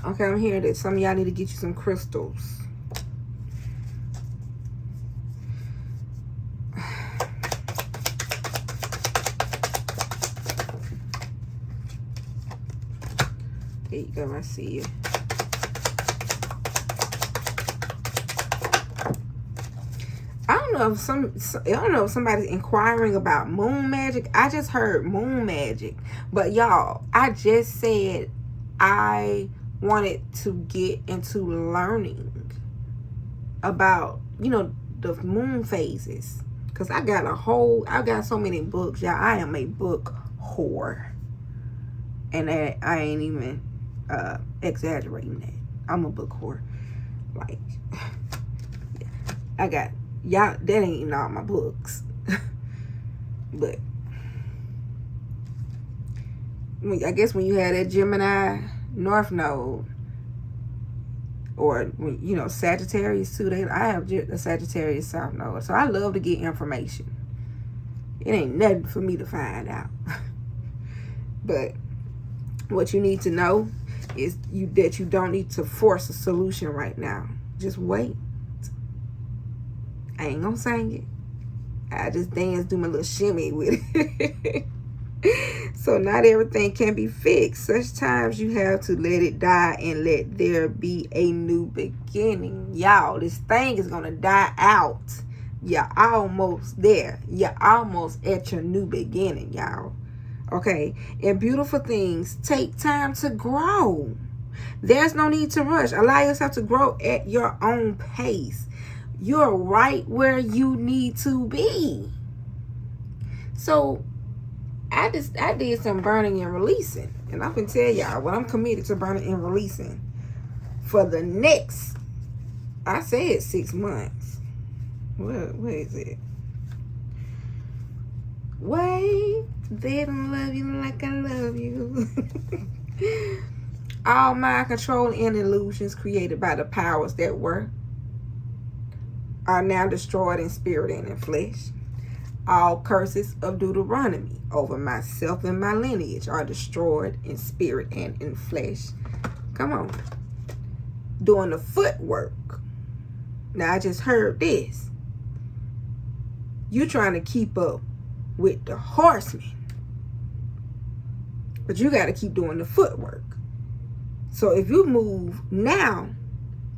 Okay, I'm hearing that some of y'all need to get you some crystals. There you go, I see you. I don't know if somebody's inquiring about moon magic. I just heard moon magic. But y'all, I just said I wanted to get into learning about, you know, the moon phases. Because I got so many books. Y'all, I am a book whore. And I ain't even exaggerating that. I'm a book whore. Like, I got... Y'all, that ain't even all my books. But I guess when you had that Gemini North Node, or when, you know, Sagittarius too, I have a Sagittarius South Node. So I love to get information. It ain't nothing for me to find out. But what you need to know is that you don't need to force a solution right now. Just wait. I ain't gonna sing it. I just dance, do my little shimmy with it. So not everything can be fixed. Such times you have to let it die and let there be a new beginning. Y'all, this thing is gonna die out. You're almost there. You're almost at your new beginning, y'all. Okay? And beautiful things take time to grow. There's no need to rush. Allow yourself to grow at your own pace. You're right where you need to be. So I did some burning and releasing. And I can tell y'all what I'm committed to burning and releasing for the next, I said 6 months. What is it? Wait, they don't love you like I love you. All mind control and illusions created by the powers that were are now destroyed in spirit and in flesh. All curses of Deuteronomy over myself and my lineage are destroyed in spirit and in flesh. Come on. Doing the footwork. Now, I just heard this. You trying to keep up with the horsemen. But you got to keep doing the footwork. So if you move now,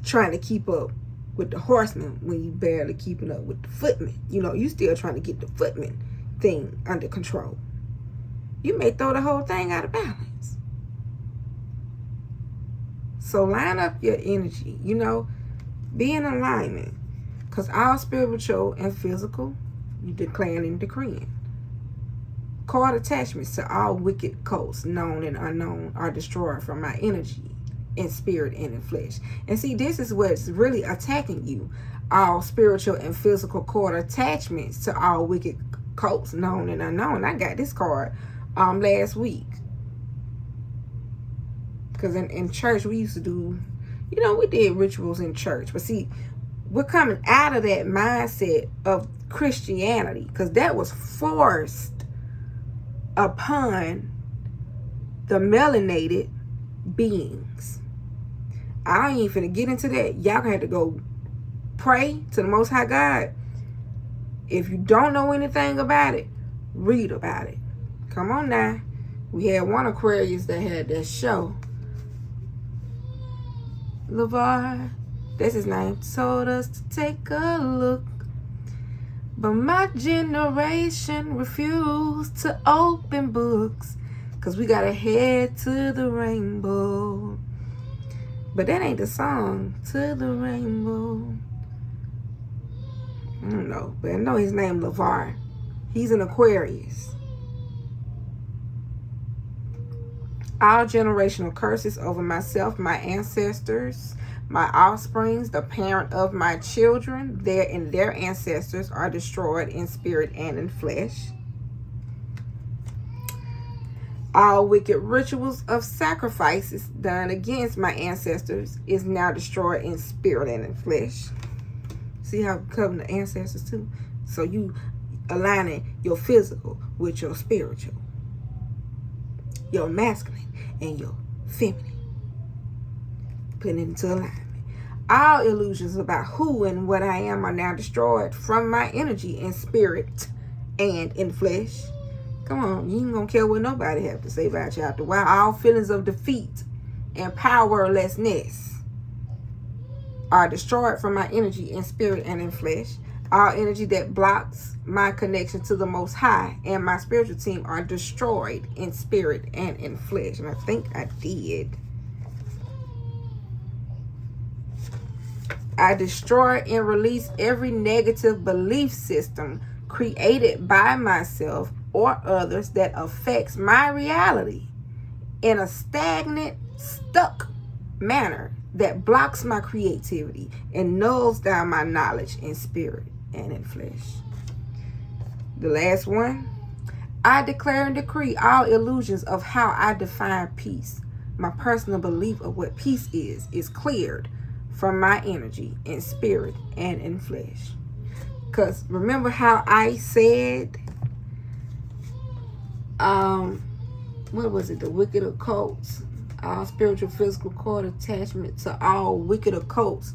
trying to keep up with the horsemen when you barely keeping up with the footmen. You know, you still trying to get the footmen thing under control. You may throw the whole thing out of balance. So line up your energy, you know, be in alignment. Because all spiritual and physical, you declaring and decreeing. Cord attachments to all wicked cults, known and unknown, are destroyed from my energy. In spirit and in flesh. And see, this is what's really attacking you. All spiritual and physical cord attachments to all wicked cults, known and unknown. I got this card last week. Because in church, we used to do, you know, we did rituals in church. But see, we're coming out of that mindset of Christianity. Because that was forced upon the melanated beings. I ain't finna get into that. Y'all gonna have to go pray to the Most High God. If you don't know anything about it, read about it. Come on now. We had one Aquarius that had that show. LeVar, that's his name, told us to take a look. But my generation refused to open books. Because we got to head to the rainbow. But that ain't the song. To the rainbow. I don't know. But I know his name LeVar. He's an Aquarius. All generational curses over myself, my ancestors, my offsprings, the parent of my children, their ancestors are destroyed in spirit and in flesh. All wicked rituals of sacrifices done against my ancestors is now destroyed in spirit and in flesh. See how I'm covering the ancestors too? So you aligning your physical with your spiritual, your masculine and your feminine, putting it into alignment. All illusions about who and what I am are now destroyed from my energy in spirit and in flesh. Come on, you ain't gonna care what nobody have to say about you after a while. All feelings of defeat and powerlessness are destroyed from my energy in spirit and in flesh. All energy that blocks my connection to the Most High and my spiritual team are destroyed in spirit and in flesh. And I think I did. I destroy and release every negative belief system created by myself or others that affects my reality in a stagnant, stuck manner that blocks my creativity and nulls down my knowledge in spirit and in flesh. The last one, I declare and decree all illusions of how I define peace. My personal belief of what peace is cleared from my energy in spirit and in flesh. Because remember how I said, what was it? The wicked occults, all spiritual, physical, cord attachment to all wicked occults,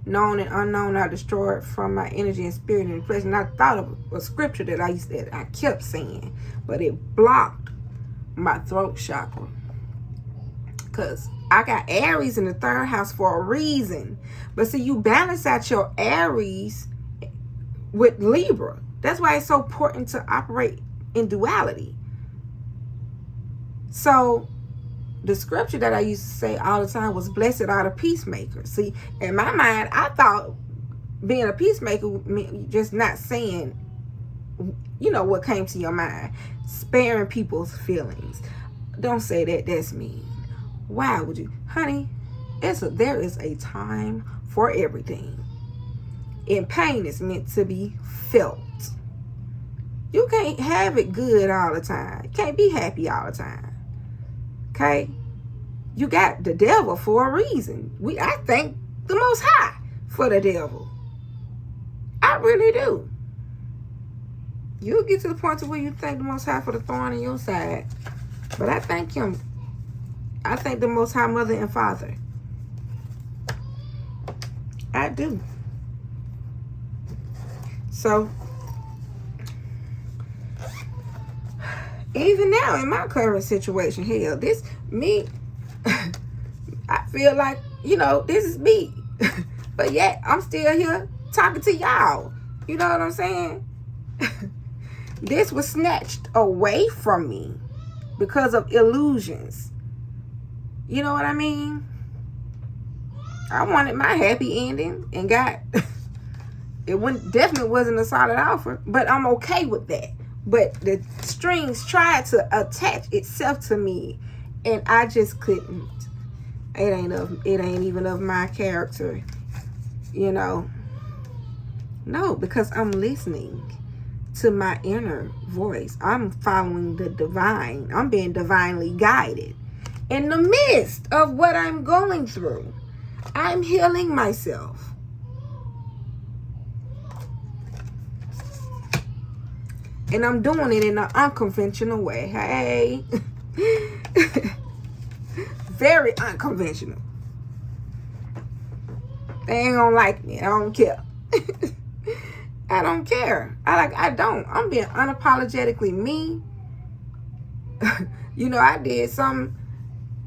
known and unknown, are destroyed from my energy and spirit and flesh. And I thought of a scripture that I kept saying, but it blocked my throat chakra. Because I got Aries in the third house for a reason. But see, you balance out your Aries with Libra. That's why it's so important to operate in duality. So the scripture that I used to say all the time was, blessed are the peacemakers. See, in my mind, I thought being a peacemaker meant just not saying, you know, what came to your mind. Sparing people's feelings. Don't say that. That's mean. Why would you? Honey, there is a time for everything. And pain is meant to be felt. You can't have it good all the time. You can't be happy all the time. Okay? You got the devil for a reason. I thank the Most High for the devil. I really do. You'll get to the point to where you thank the Most High for the thorn in your side. But I thank him. I thank the Most High Mother and Father. I do. So, even now in my current situation, hell, I feel like, you know, this is me. But yet, I'm still here talking to y'all. You know what I'm saying? This was snatched away from me because of illusions. You know what I mean? I wanted my happy ending and got... definitely wasn't a solid offer, but I'm okay with that. But the strings tried to attach itself to me, and I just couldn't. It ain't even of my character, you know. No, because I'm listening to my inner voice. I'm following the divine. I'm being divinely guided. In the midst of what I'm going through, I'm healing myself. And I'm doing it in an unconventional way. Hey. Very unconventional. They ain't gonna like me. I don't care. I don't care. I don't. I'm being unapologetically me. You know, I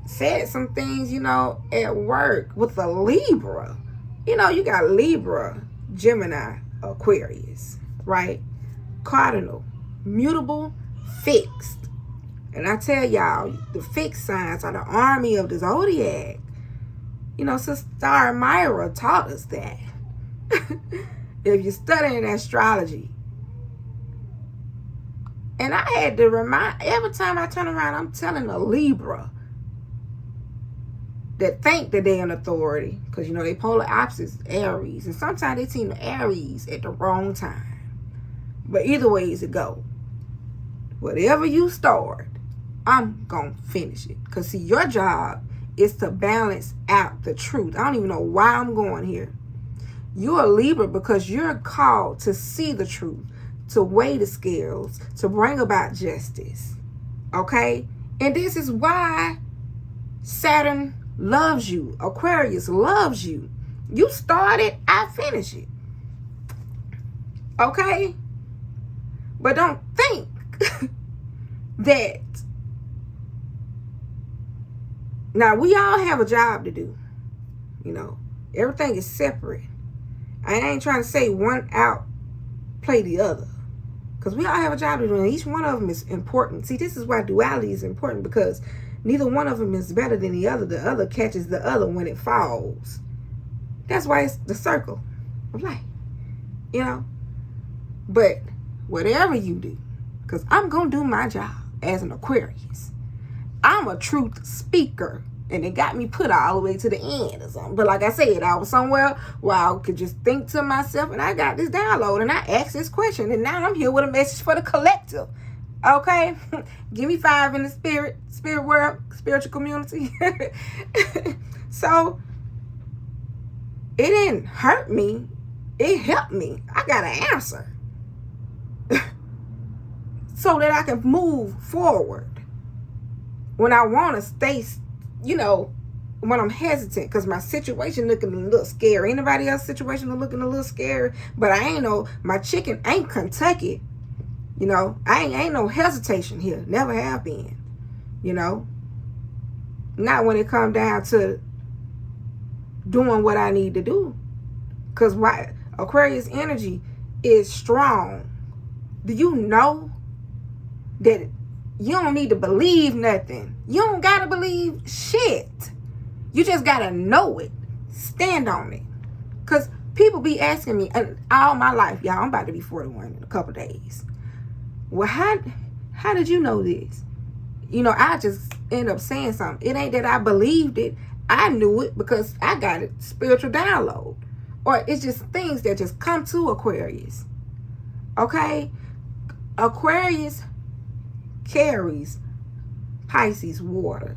said some things, you know, at work with a Libra. You know, you got Libra, Gemini, Aquarius, right? Cardinal, mutable, fixed. And I tell y'all, the fixed signs are the army of the zodiac. You know, Sister Myra taught us that. If you're studying astrology. And I had to remind, every time I turn around, I'm telling a Libra that think that they're in authority. Because, you know, they polar opposites, Aries. And sometimes they seem to Aries at the wrong time. But either ways it go. Whatever you start, I'm going to finish it. Because, see, your job is to balance out the truth. I don't even know why I'm going here. You're a Libra because you're called to see the truth, to weigh the scales, to bring about justice. Okay? And this is why Saturn loves you. Aquarius loves you. You started, I finish it. Okay? But don't think that. Now, we all have a job to do. You know, everything is separate. I ain't trying to say one outplay the other. Because we all have a job to do, and each one of them is important. See, this is why duality is important, because neither one of them is better than the other. The other catches the other when it falls. That's why it's the circle of life. You know? But whatever you do, because I'm going to do my job as an Aquarius. I'm a truth speaker. And it got me put all the way to the end or something. But like I said, I was somewhere where I could just think to myself, and I got this download, and I asked this question, and now I'm here with a message for the collective. Okay? Give me 5 in the spirit world, spiritual community. So, it didn't hurt me. It helped me. I got an answer. So that I can move forward. When I want to stay, you know, when I'm hesitant, because my situation looking a little scary. Anybody else's situation looking a little scary? But I ain't no, my chicken ain't Kentucky. You know, I ain't no hesitation here. Never have been. You know, not when it come down to doing what I need to do. Because why? Aquarius energy is strong. Do you know that you don't need to believe nothing? You don't gotta believe shit. You just gotta know it. Stand on it. Because people be asking me all my life, y'all, I'm about to be 41 in a couple days. Well, how did you know this? You know, I just end up saying something. It ain't that I believed it. I knew it because I got it, spiritual download. Or it's just things that just come to Aquarius. Okay? Aquarius carries Pisces water.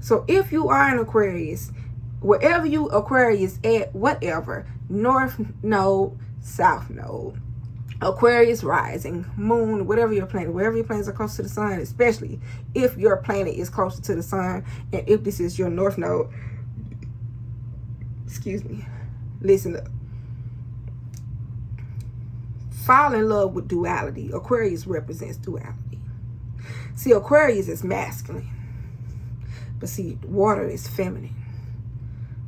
So if you are an Aquarius, wherever you Aquarius at, whatever, North Node, South Node, Aquarius rising, moon, whatever your planet, wherever your planets are close to the sun, especially if your planet is closer to the sun, and if this is your North Node, excuse me, listen up. Fall in love with duality. Aquarius represents duality. See, Aquarius is masculine. But see, water is feminine.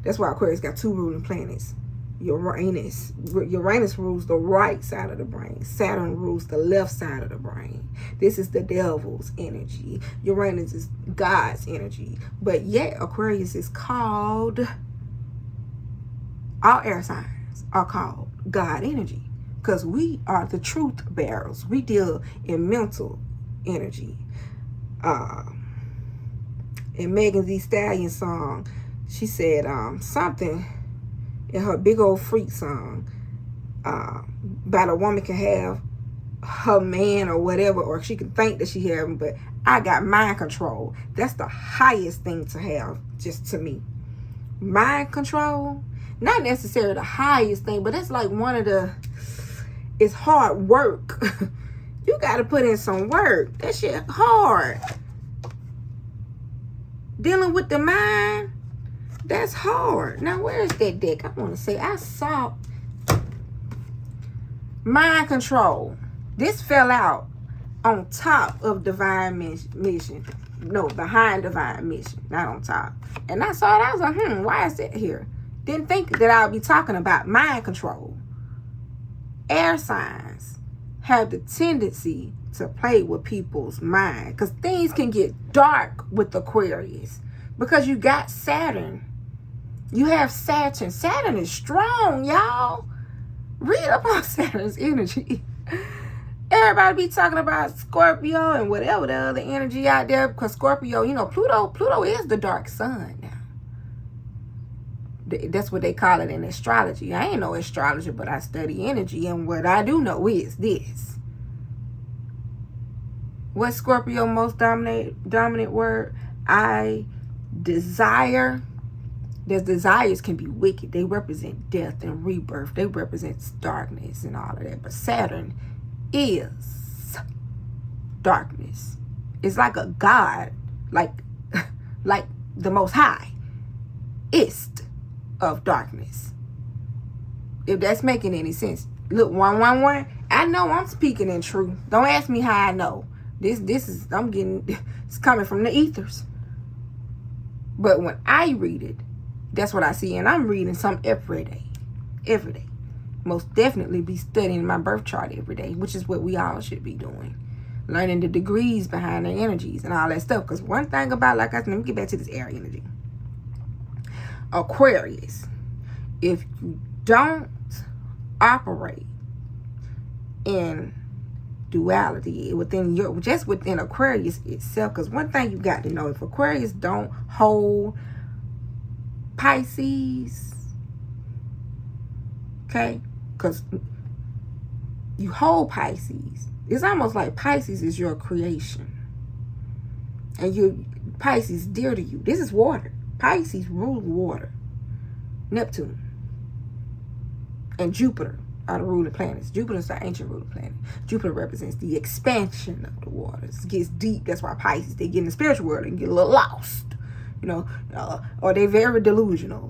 That's why Aquarius got 2 ruling planets. Uranus rules the right side of the brain. Saturn rules the left side of the brain. This is the devil's energy. Uranus is God's energy. But yet, Aquarius is called, all air signs are called God energy. Because we are the truth bearers. We deal in mental energy. In Megan Thee Stallion song, she said something in her Big Old Freak song about a woman can have her man or whatever, or she can think that she have him, but I got mind control. That's the highest thing to have, just to me. Mind control, not necessarily the highest thing, but that's like one of the, it's hard work. You got to put in some work. That shit hard. Dealing with the mind, that's hard. Now, where's that deck? I want to say, I saw mind control. This fell out on top of divine mission. No, behind divine mission, not on top. And I saw it, I was like, why is that here? Didn't think that I would be talking about mind control. Air signs have the tendency to play with people's mind, because things can get dark with Aquarius because you got Saturn. You have Saturn. Saturn is strong, y'all. Read up on Saturn's energy. Everybody be talking about Scorpio and whatever the other energy out there, because Scorpio, you know, Pluto is the dark sun now. That's what they call it in astrology. I ain't no astrologer, but I study energy, and what I do know is this. What's Scorpio most dominant word? I desire. Their desires can be wicked. They represent death and rebirth. They represent darkness and all of that. But Saturn is darkness. It's like a god, like the Most High, ist of darkness. If that's making any sense. Look, 111. I know I'm speaking in truth. Don't ask me how I know. This is it's coming from the ethers. But when I read it, that's what I see, and I'm reading some every day. Most definitely be studying my birth chart every day, which is what we all should be doing. Learning the degrees behind their energies and all that stuff. Because one thing about, like I said, let me get back to this air energy. Aquarius, if you don't operate in duality within Aquarius itself, because one thing you got to know, if Aquarius don't hold Pisces, okay, because you hold Pisces, it's almost like Pisces is your creation, and Pisces dear to you. This is water. Pisces rule water. Neptune and Jupiter are the ruling planets. Jupiter is the ancient ruling planet. Jupiter represents the expansion of the waters. It gets deep. That's why Pisces, they get in the spiritual world and get a little lost. You know, or they very delusional.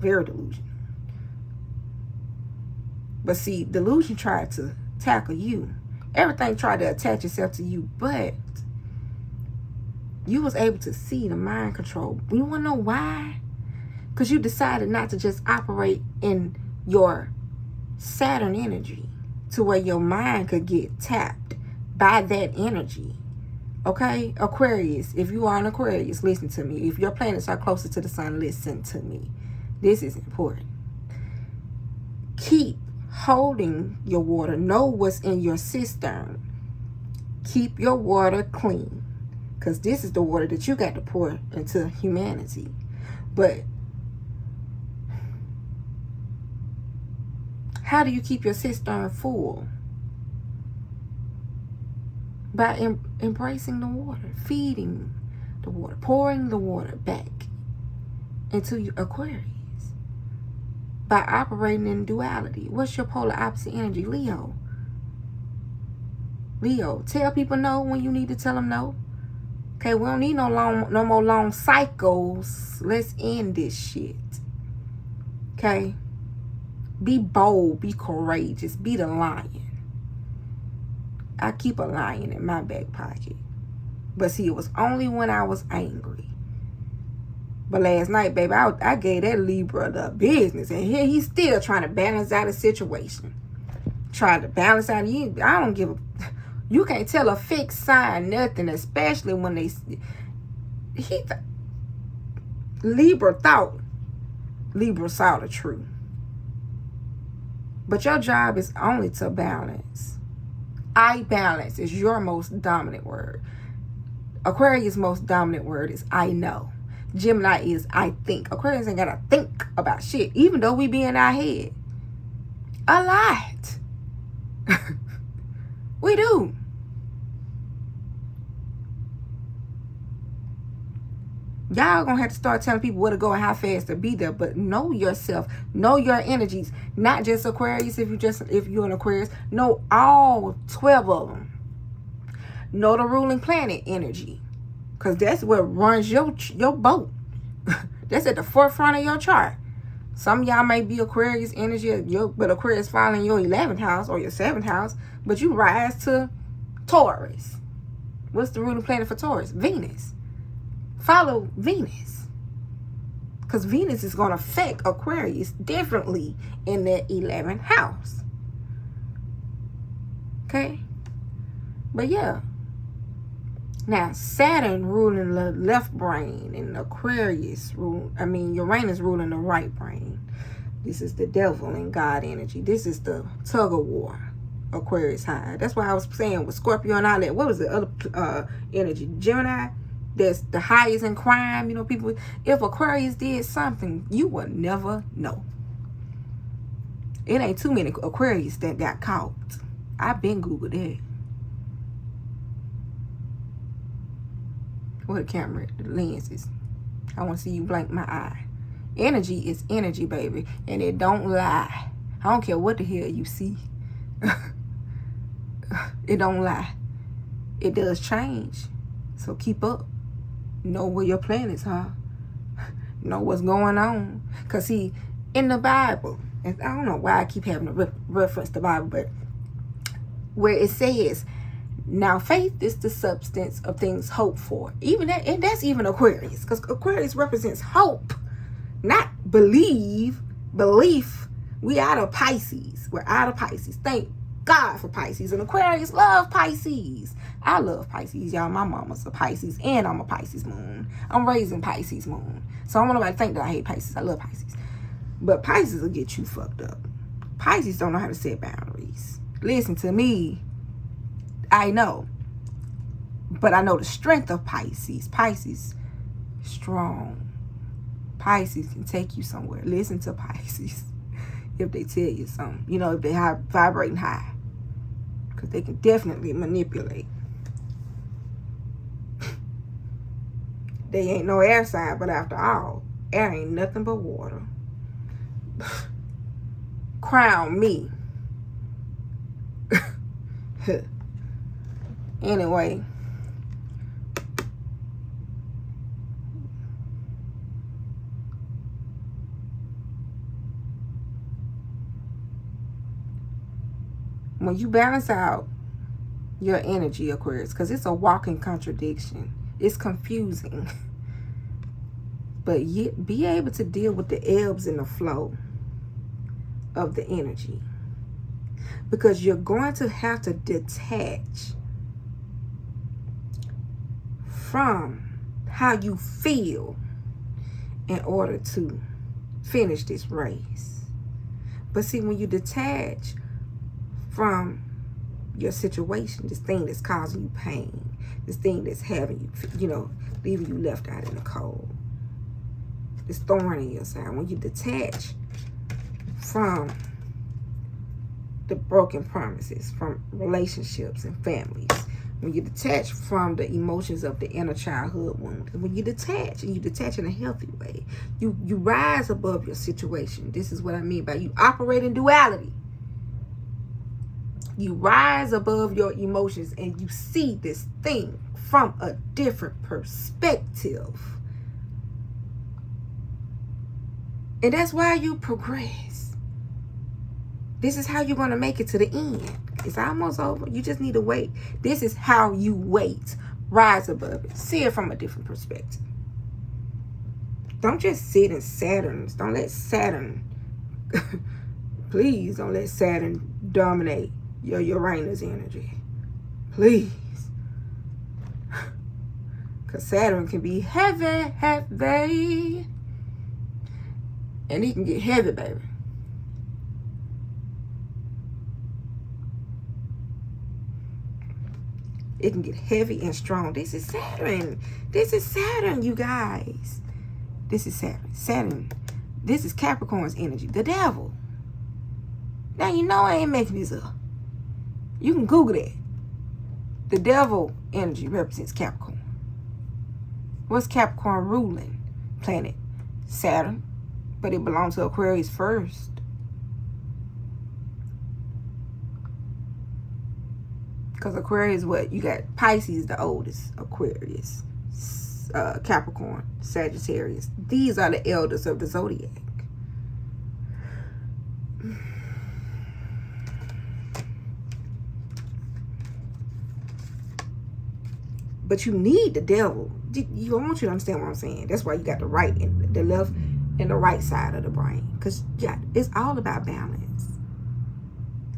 But see, delusion tried to tackle you. Everything tried to attach itself to you, but you was able to see the mind control. You want to know why? Because you decided not to just operate in your Saturn energy to where your mind could get tapped by that energy. Okay? Aquarius, if you are an Aquarius, listen to me. If your planets are closer to the sun, listen to me. This is important. Keep holding your water. Know what's in your cistern. Keep your water clean. Because this is the water that you got to pour into humanity. But how do you keep your cistern full? By embracing the water, feeding the water, pouring the water back into your Aquarius. By operating in duality. What's your polar opposite energy? Leo. Leo, tell people no when you need to tell them no. Okay, we don't need no more long cycles. Let's end this shit. Okay? Be bold. Be courageous. Be the lion. I keep a lion in my back pocket. But see, it was only when I was angry. But last night, baby, I gave that Libra the business. And here he's still trying to balance out a situation. Trying to balance out. I don't give a... You can't tell a fixed sign nothing, especially when Libra thought Libra saw the truth. But your job is only to balance. I balance is your most dominant word. Aquarius' most dominant word is I know. Gemini is I think. Aquarius ain't gotta think about shit, even though we be in our head. A lot. We do. Y'all gonna have to start telling people where to go and how fast to be there. But know yourself. Know your energies. Not just Aquarius if you're an Aquarius. Know all 12 of them. Know the ruling planet energy. Because that's what runs your boat. That's at the forefront of your chart. Some of y'all may be Aquarius energy, but Aquarius falling in your 11th house or your 7th house. But you rise to Taurus. What's the ruling planet for Taurus? Venus. Follow Venus. Because Venus is going to affect Aquarius differently in their 11th house. Okay? But yeah, Now, Saturn ruling the left brain, and Uranus ruling the right brain. This is the devil and God energy. This is the tug of war, Aquarius high. That's why I was saying with Scorpio and all that. What was the other energy? Gemini. That's the highest in crime. You know, people. If Aquarius did something, you will never know. It ain't too many Aquarius that got caught. I've been Googled that. Where the camera, the lenses. I want to see you blink my eye. Energy is energy, baby. And it don't lie. I don't care what the hell you see. It don't lie. It does change. So keep up. Know where your planets are. Know what's going on. Because see, in the Bible, and I don't know why I keep having to reference the Bible, but where it says, now faith is the substance of things hoped for. Even that, and that's even Aquarius. Because Aquarius represents hope. Not belief. We out of Pisces. We're out of Pisces. Thank God for Pisces. And Aquarius love Pisces. I love Pisces, y'all. My mama's a Pisces, and I'm a Pisces moon. I'm raising Pisces moon. So I don't want nobody to think that I hate Pisces. I love Pisces. But Pisces will get you fucked up. Pisces don't know how to set boundaries. Listen to me. I know. But I know the strength of Pisces. Pisces, strong. Pisces can take you somewhere. Listen to Pisces if they tell you something. You know, if they vibrating high. Because they can definitely manipulate. They ain't no air sign, but after all, air ain't nothing but water. Crown me. Anyway. When you balance out your energy, Aquarius, because it's a walking contradiction. It's confusing. But yet be able to deal with the ebbs and the flow of the energy. Because you're going to have to detach from how you feel in order to finish this race. But see, when you detach from your situation, this thing that's causing you pain, this thing that's having you, you know, leaving you left out in the cold, this thorn in your side, when you detach from the broken promises, from relationships and families, when you detach from the emotions of the inner childhood wound, when you detach, and you detach in a healthy way, you rise above your situation. This is what I mean by you operate in duality. You rise above your emotions and you see this thing from a different perspective. And that's why you progress. This is how you're going to make it to the end. It's almost over. You just need to wait. This is how you wait. Rise above it. See it from a different perspective. Don't just sit in Saturn. Don't let Saturn, please don't let Saturn dominate your Uranus energy. Please. Because Saturn can be heavy. And he can get heavy, baby. It can get heavy and strong. This is Saturn. This is Saturn, you guys. This is Saturn. Saturn. This is Capricorn's energy. The devil. Now, you know I ain't making this up. You can Google that. The devil energy represents Capricorn. What's Capricorn ruling planet? Saturn. But it belongs to Aquarius first. Because Aquarius, what? You got Pisces, the oldest. Aquarius. Capricorn. Sagittarius. These are the elders of the zodiac. But you need the devil. I want you to understand what I'm saying. That's why you got the right and the left and the right side of the brain. Because yeah, it's all about balance.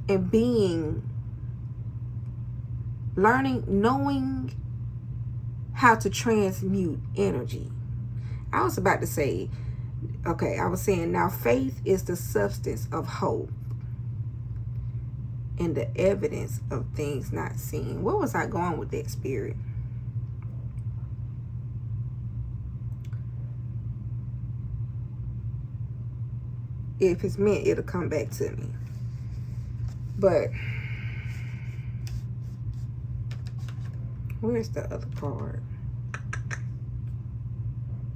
And learning, knowing how to transmute energy. I was about to say, okay, I was saying, now faith is the substance of hope and the evidence of things not seen. Where was I going with that, Spirit? If it's meant, it'll come back to me. But where's the other part?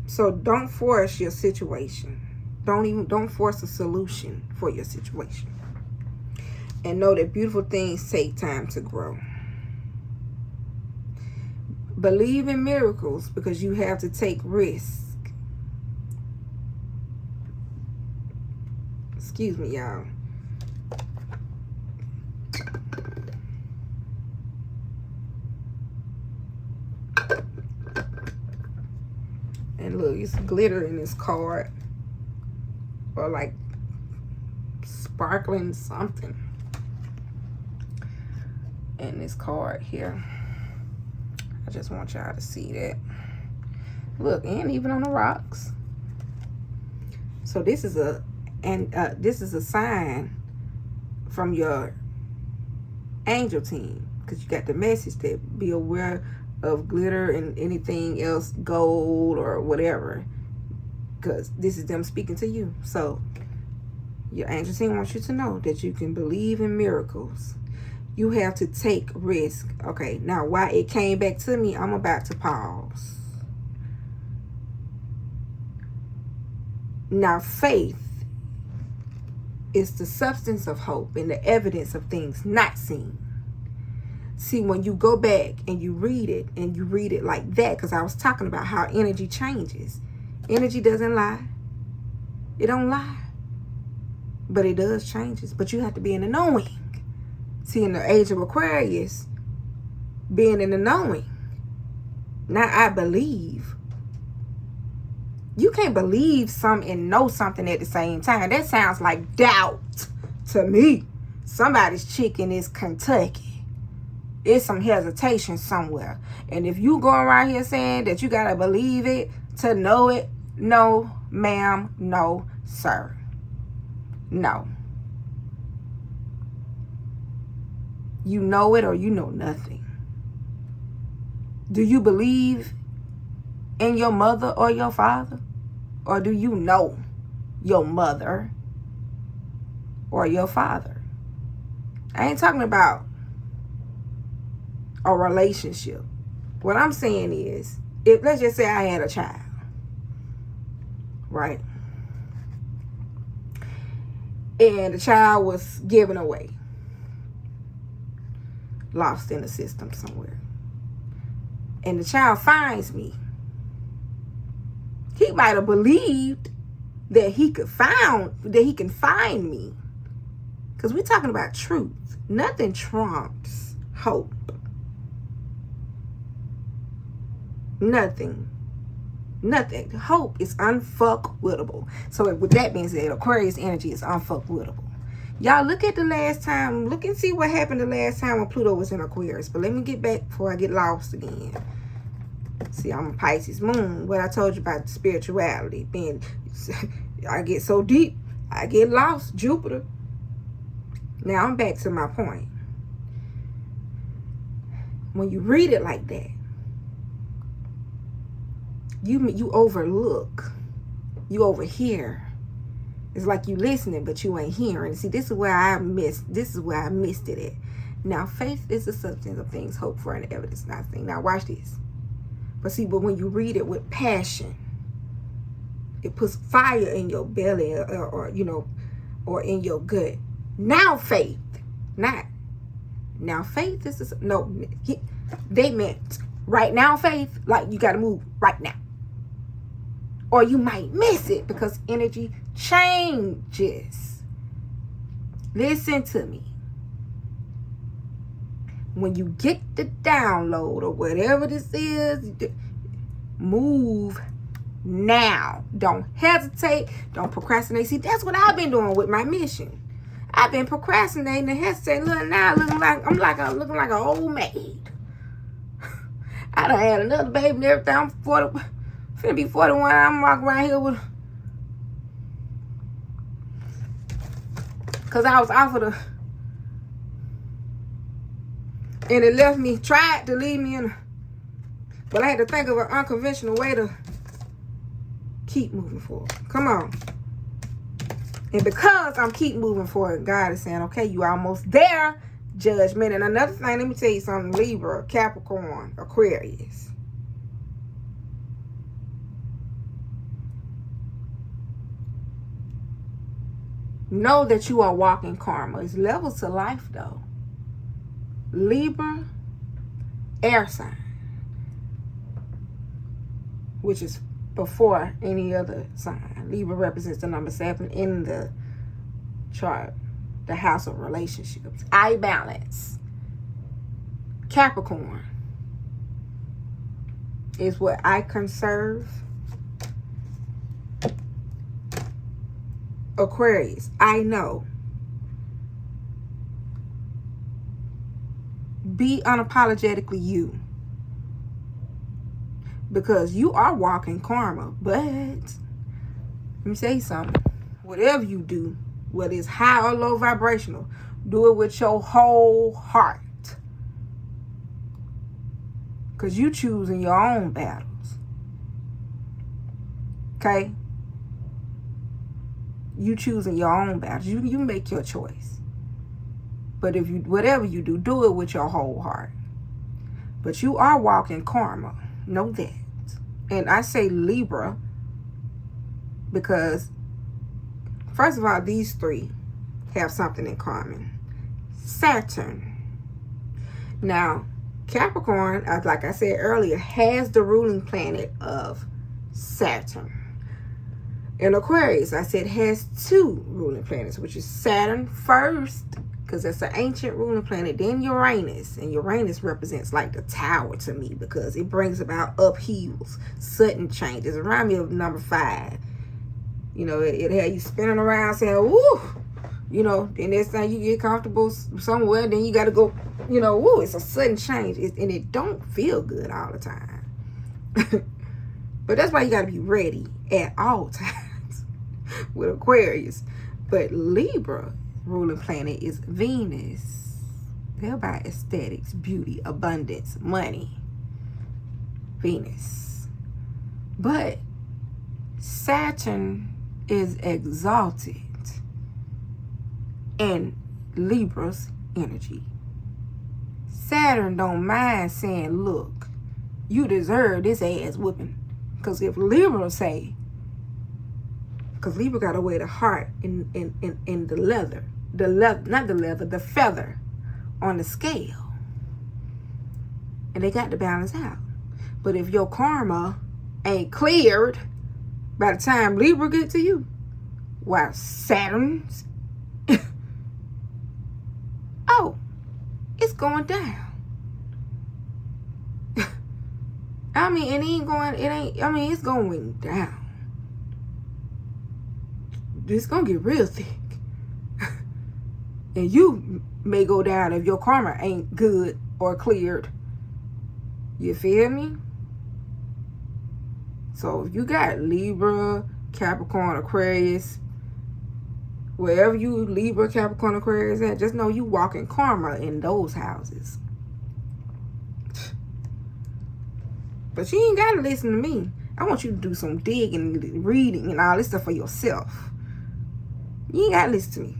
So don't force your situation. Don't force a solution for your situation. And know that beautiful things take time to grow. Believe in miracles because you have to take risks. Excuse me, y'all. And look, it's glitter in this card. Or like sparkling something. In this card here. I just want y'all to see that. Look, and even on the rocks. So this is a sign from your angel team, because you got the message that be aware of glitter and anything else, gold or whatever, because this is them speaking to you. So your angel team wants you to know that you can believe in miracles. You have to take risk. Okay, now why it came back to me, I'm about to pause. Now faith is the substance of hope and the evidence of things not seen. See, when you go back and you read it like that, because I was talking about how energy changes. Energy doesn't lie. It don't lie. But it does changes. But you have to be in the knowing. See, in the age of Aquarius, being in the knowing. Now I believe. You can't believe something and know something at the same time. That sounds like doubt to me. Somebody's chicken is Kentucky. It's some hesitation somewhere. And if you go around here saying that you got to believe it to know it, no, ma'am, no, sir. No. You know it or you know nothing. Do you believe in your mother or your father? Or do you know your mother or your father? I ain't talking about a relationship. What I'm saying is, if let's just say I had a child, right? And the child was given away, lost in the system somewhere. And the child finds me. He might have believed that he can find me. Because we're talking about truth. Nothing trumps hope. Nothing. Hope is unfuckwittable. So with that being said, Aquarius energy is unfuckwittable. Y'all look at the last time. Look and see what happened the last time when Pluto was in Aquarius. But let me get back before I get lost again. See, I'm a Pisces moon. What I told you about spirituality. I get so deep. I get lost. Jupiter. Now I'm back to my point. When you read it like that, you overlook. You overhear. It's like you listening, but you ain't hearing. See, this is where I missed it at. Now, faith is the substance of things hoped for and the evidence not seen. Now, watch this. But when you read it with passion, it puts fire in your belly or in your gut. Now, faith, not. Now, faith is, they meant right now, faith, like you got to move right now. Or you might miss it because energy changes. Listen to me. When you get the download or whatever this is, move now. Don't hesitate. Don't procrastinate. See, that's what I've been doing with my mission. I've been procrastinating and hesitating. Look now, looking like an old maid. I done had another baby and everything. I'm 40, finna be 41. I'm walking around here with, because I was offered a, and it left me, tried to leave me in a, but I had to think of an unconventional way to keep moving forward. Come on. And because I'm keep moving forward, God is saying, okay, you almost there, judgment. And another thing, let me tell you something, Libra, Capricorn, Aquarius. Know that you are walking karma. It's levels to life, though. Libra, air sign, which is before any other sign. Libra represents the number 7 in the chart, the house of relationships. I balance. Capricorn is what I conserve. Aquarius, I know. Be unapologetically you. Because you are walking karma. But let me say something. Whatever you do, whether it's high or low vibrational, do it with your whole heart. Because you choosing your own battles. Okay? You choosing your own battles. You make your choice. But if you, whatever you do, do it with your whole heart. But you are walking karma. Know that. And I say Libra because, first of all, these three have something in common. Saturn. Now, Capricorn, like I said earlier, has the ruling planet of Saturn. And Aquarius, I said, has 2 ruling planets, which is Saturn first, because that's an ancient ruling planet, then Uranus. And Uranus represents like the tower to me because it brings about upheavals, sudden changes. It reminds me of number 5. You know, it had you spinning around saying, woo, you know, then next time you get comfortable somewhere, then you got to go, you know, woo, it's a sudden change. And it don't feel good all the time. But that's why you got to be ready at all times with Aquarius. But Libra ruling planet is Venus. They're about aesthetics, beauty, abundance, money. Venus. But Saturn is exalted in Libra's energy. Saturn don't mind saying, look, you deserve this ass whooping. Because if Libra say, because Libra got to wear the heart in the leather. Not the leather, the feather on the scale. And they got to balance out. But if your karma ain't cleared by the time Libra get to you, while Saturn's, oh, it's going down. I mean, it's going down. It's going to get real thick. And you may go down if your karma ain't good or cleared. You feel me? So if you got Libra, Capricorn, Aquarius, wherever you Libra, Capricorn, Aquarius at, just know you walking karma in those houses. But you ain't got to listen to me. I want you to do some digging, reading, and all this stuff for yourself. You ain't got to listen to me.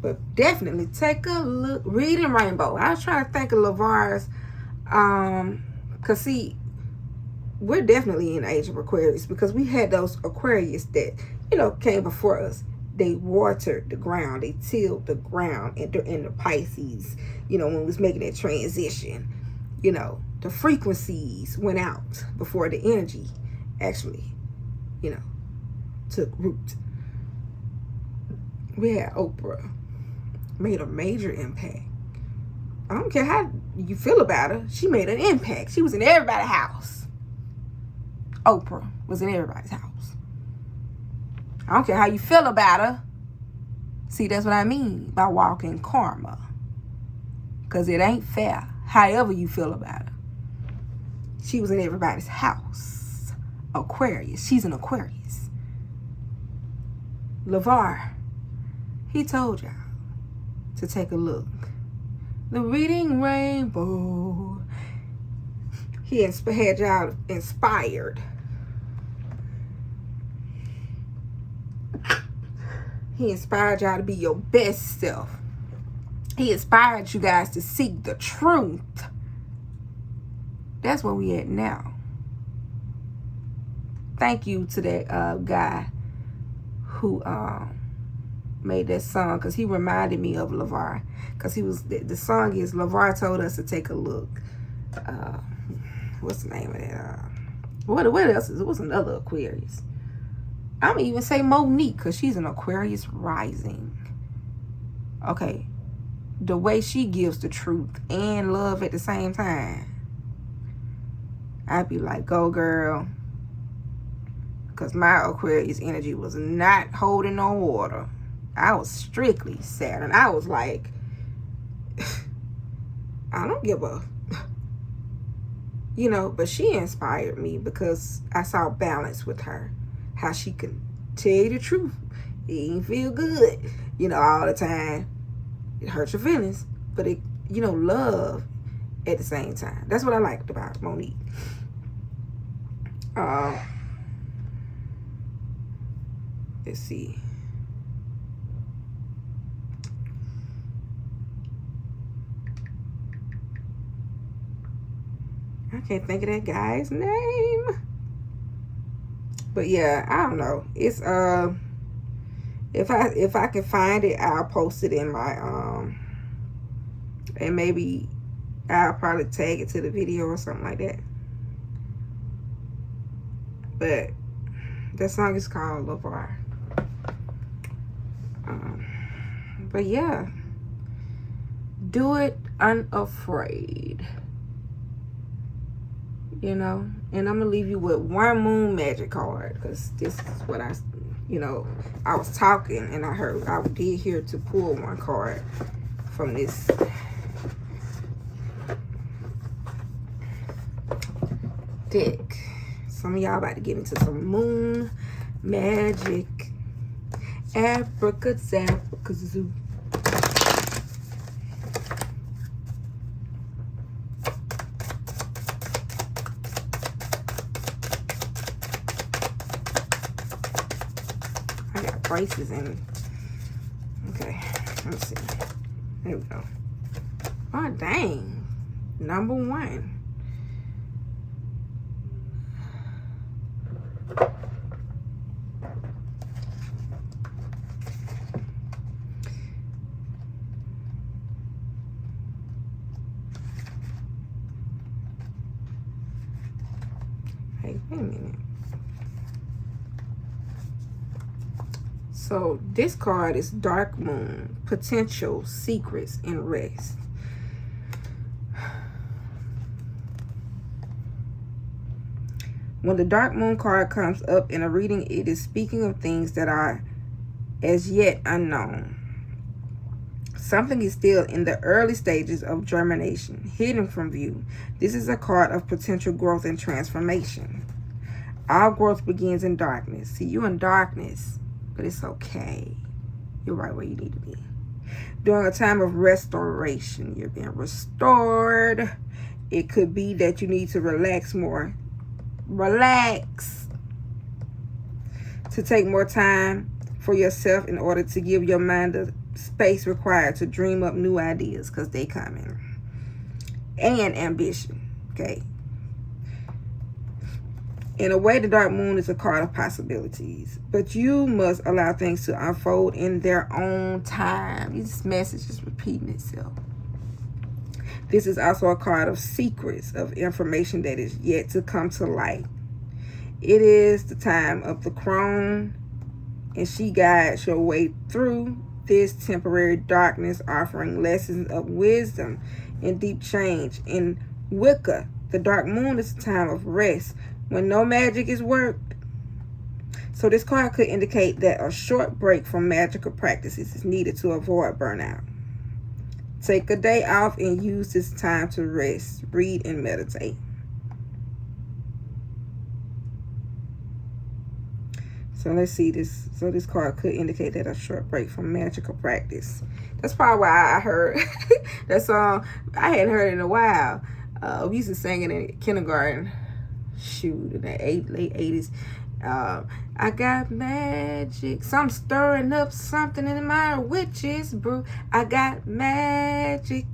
But definitely take a look. Reading Rainbow. I was trying to think of LeVar's. Because see, we're definitely in the age of Aquarius. Because we had those Aquarius that, you know, came before us. They watered the ground. They tilled the ground in the Pisces. You know, when we was making that transition. You know, the frequencies went out before the energy actually, you know, took root. We had Oprah. Made a major impact. I don't care how you feel about her. She made an impact. She was in everybody's house. Oprah was in everybody's house. I don't care how you feel about her. See, that's what I mean by walking karma. Because it ain't fair however you feel about her. She was in everybody's house. Aquarius. She's an Aquarius. LeVar, he told y'all to take a look. The Reading Rainbow. He had y'all inspired. He inspired y'all to be your best self. He inspired you guys to seek the truth. That's where we at now. Thank you to that guy who made that song, because he reminded me of LeVar. Because the song is LeVar told us to take a look. What's the name of that? What else is it? What's another Aquarius? I'm gonna even say Monique, because she's an Aquarius rising. Okay. The way she gives the truth and love at the same time, I'd be like, go girl. Because my Aquarius energy was not holding no water. I was strictly Saturn. I was like, I don't give a, but she inspired me because I saw balance with her. How she could tell you the truth. It ain't feel good, all the time. It hurts your feelings, but it, love at the same time. That's what I liked about Monique. Let's see. I can't think of that guy's name. But yeah, I don't know. It's if I can find it, I'll post it in my and maybe I'll probably tag it to the video or something like that. But that song is called LeVar. But yeah, do it unafraid. And I'm gonna leave you with one moon magic card, because this is what I was talking and I did hear to pull one card from this deck. Some of y'all about to get into some moon magic. Abracadabra. I got braces in. Okay, let's see. There we go. Oh, dang. Number 1. Hey, wait a minute. So this card is Dark Moon, Potential, Secrets, and Rest. When the Dark Moon card comes up in a reading, it is speaking of things that are as yet unknown. Something is still in the early stages of germination, hidden from view. This is a card of potential growth and transformation. All growth begins in darkness. See, you're in darkness, but it's okay. You're right where you need to be. During a time of restoration, you're being restored. It could be that you need to relax more. Relax. To take more time for yourself in order to give your mind the space required to dream up new ideas, because they coming. And ambition. Okay. In a way, the Dark Moon is a card of possibilities, but you must allow things to unfold in their own time. This message is repeating itself. This is also a card of secrets, of information that is yet to come to light. It is the time of the crone, and she guides your way through this temporary darkness, offering lessons of wisdom and deep change. In Wicca, the Dark Moon is a time of rest, when no magic is worked. So this card could indicate that a short break from magical practices is needed to avoid burnout. Take a day off and use this time to rest, read, and meditate. So let's see this. So this card could indicate that a short break from magical practice. That's probably why I heard that song. I hadn't heard it in a while. We used to sing it in kindergarten. Shoot, in the late 80s. I got magic. So I'm stirring up something in my witch's brew. I got magic.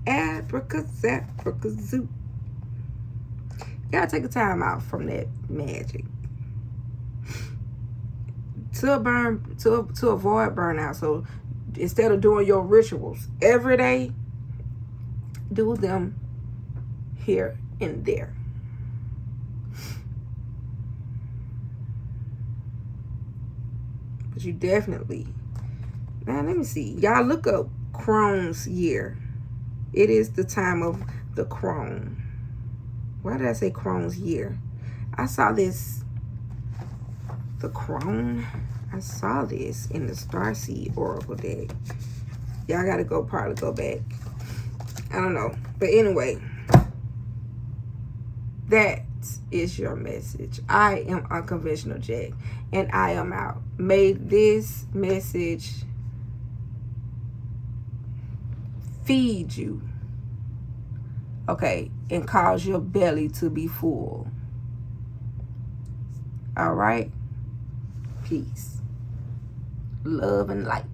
Abracadabra-zoo. You gotta take a time out from that magic. To avoid burnout. So instead of doing your rituals every day, do them here and there. But you definitely, now let me see. Y'all look up Crohn's year. It is the time of the Crohn. Why did I say Crohn's year? I saw this, the Crohn. I saw this in the Starseed Oracle deck. Y'all gotta probably go back. I don't know. But anyway, that is your message. I am Unconventional Jack, and I am out. May this message feed you, okay, and cause your belly to be full. All right? Peace, love, and light.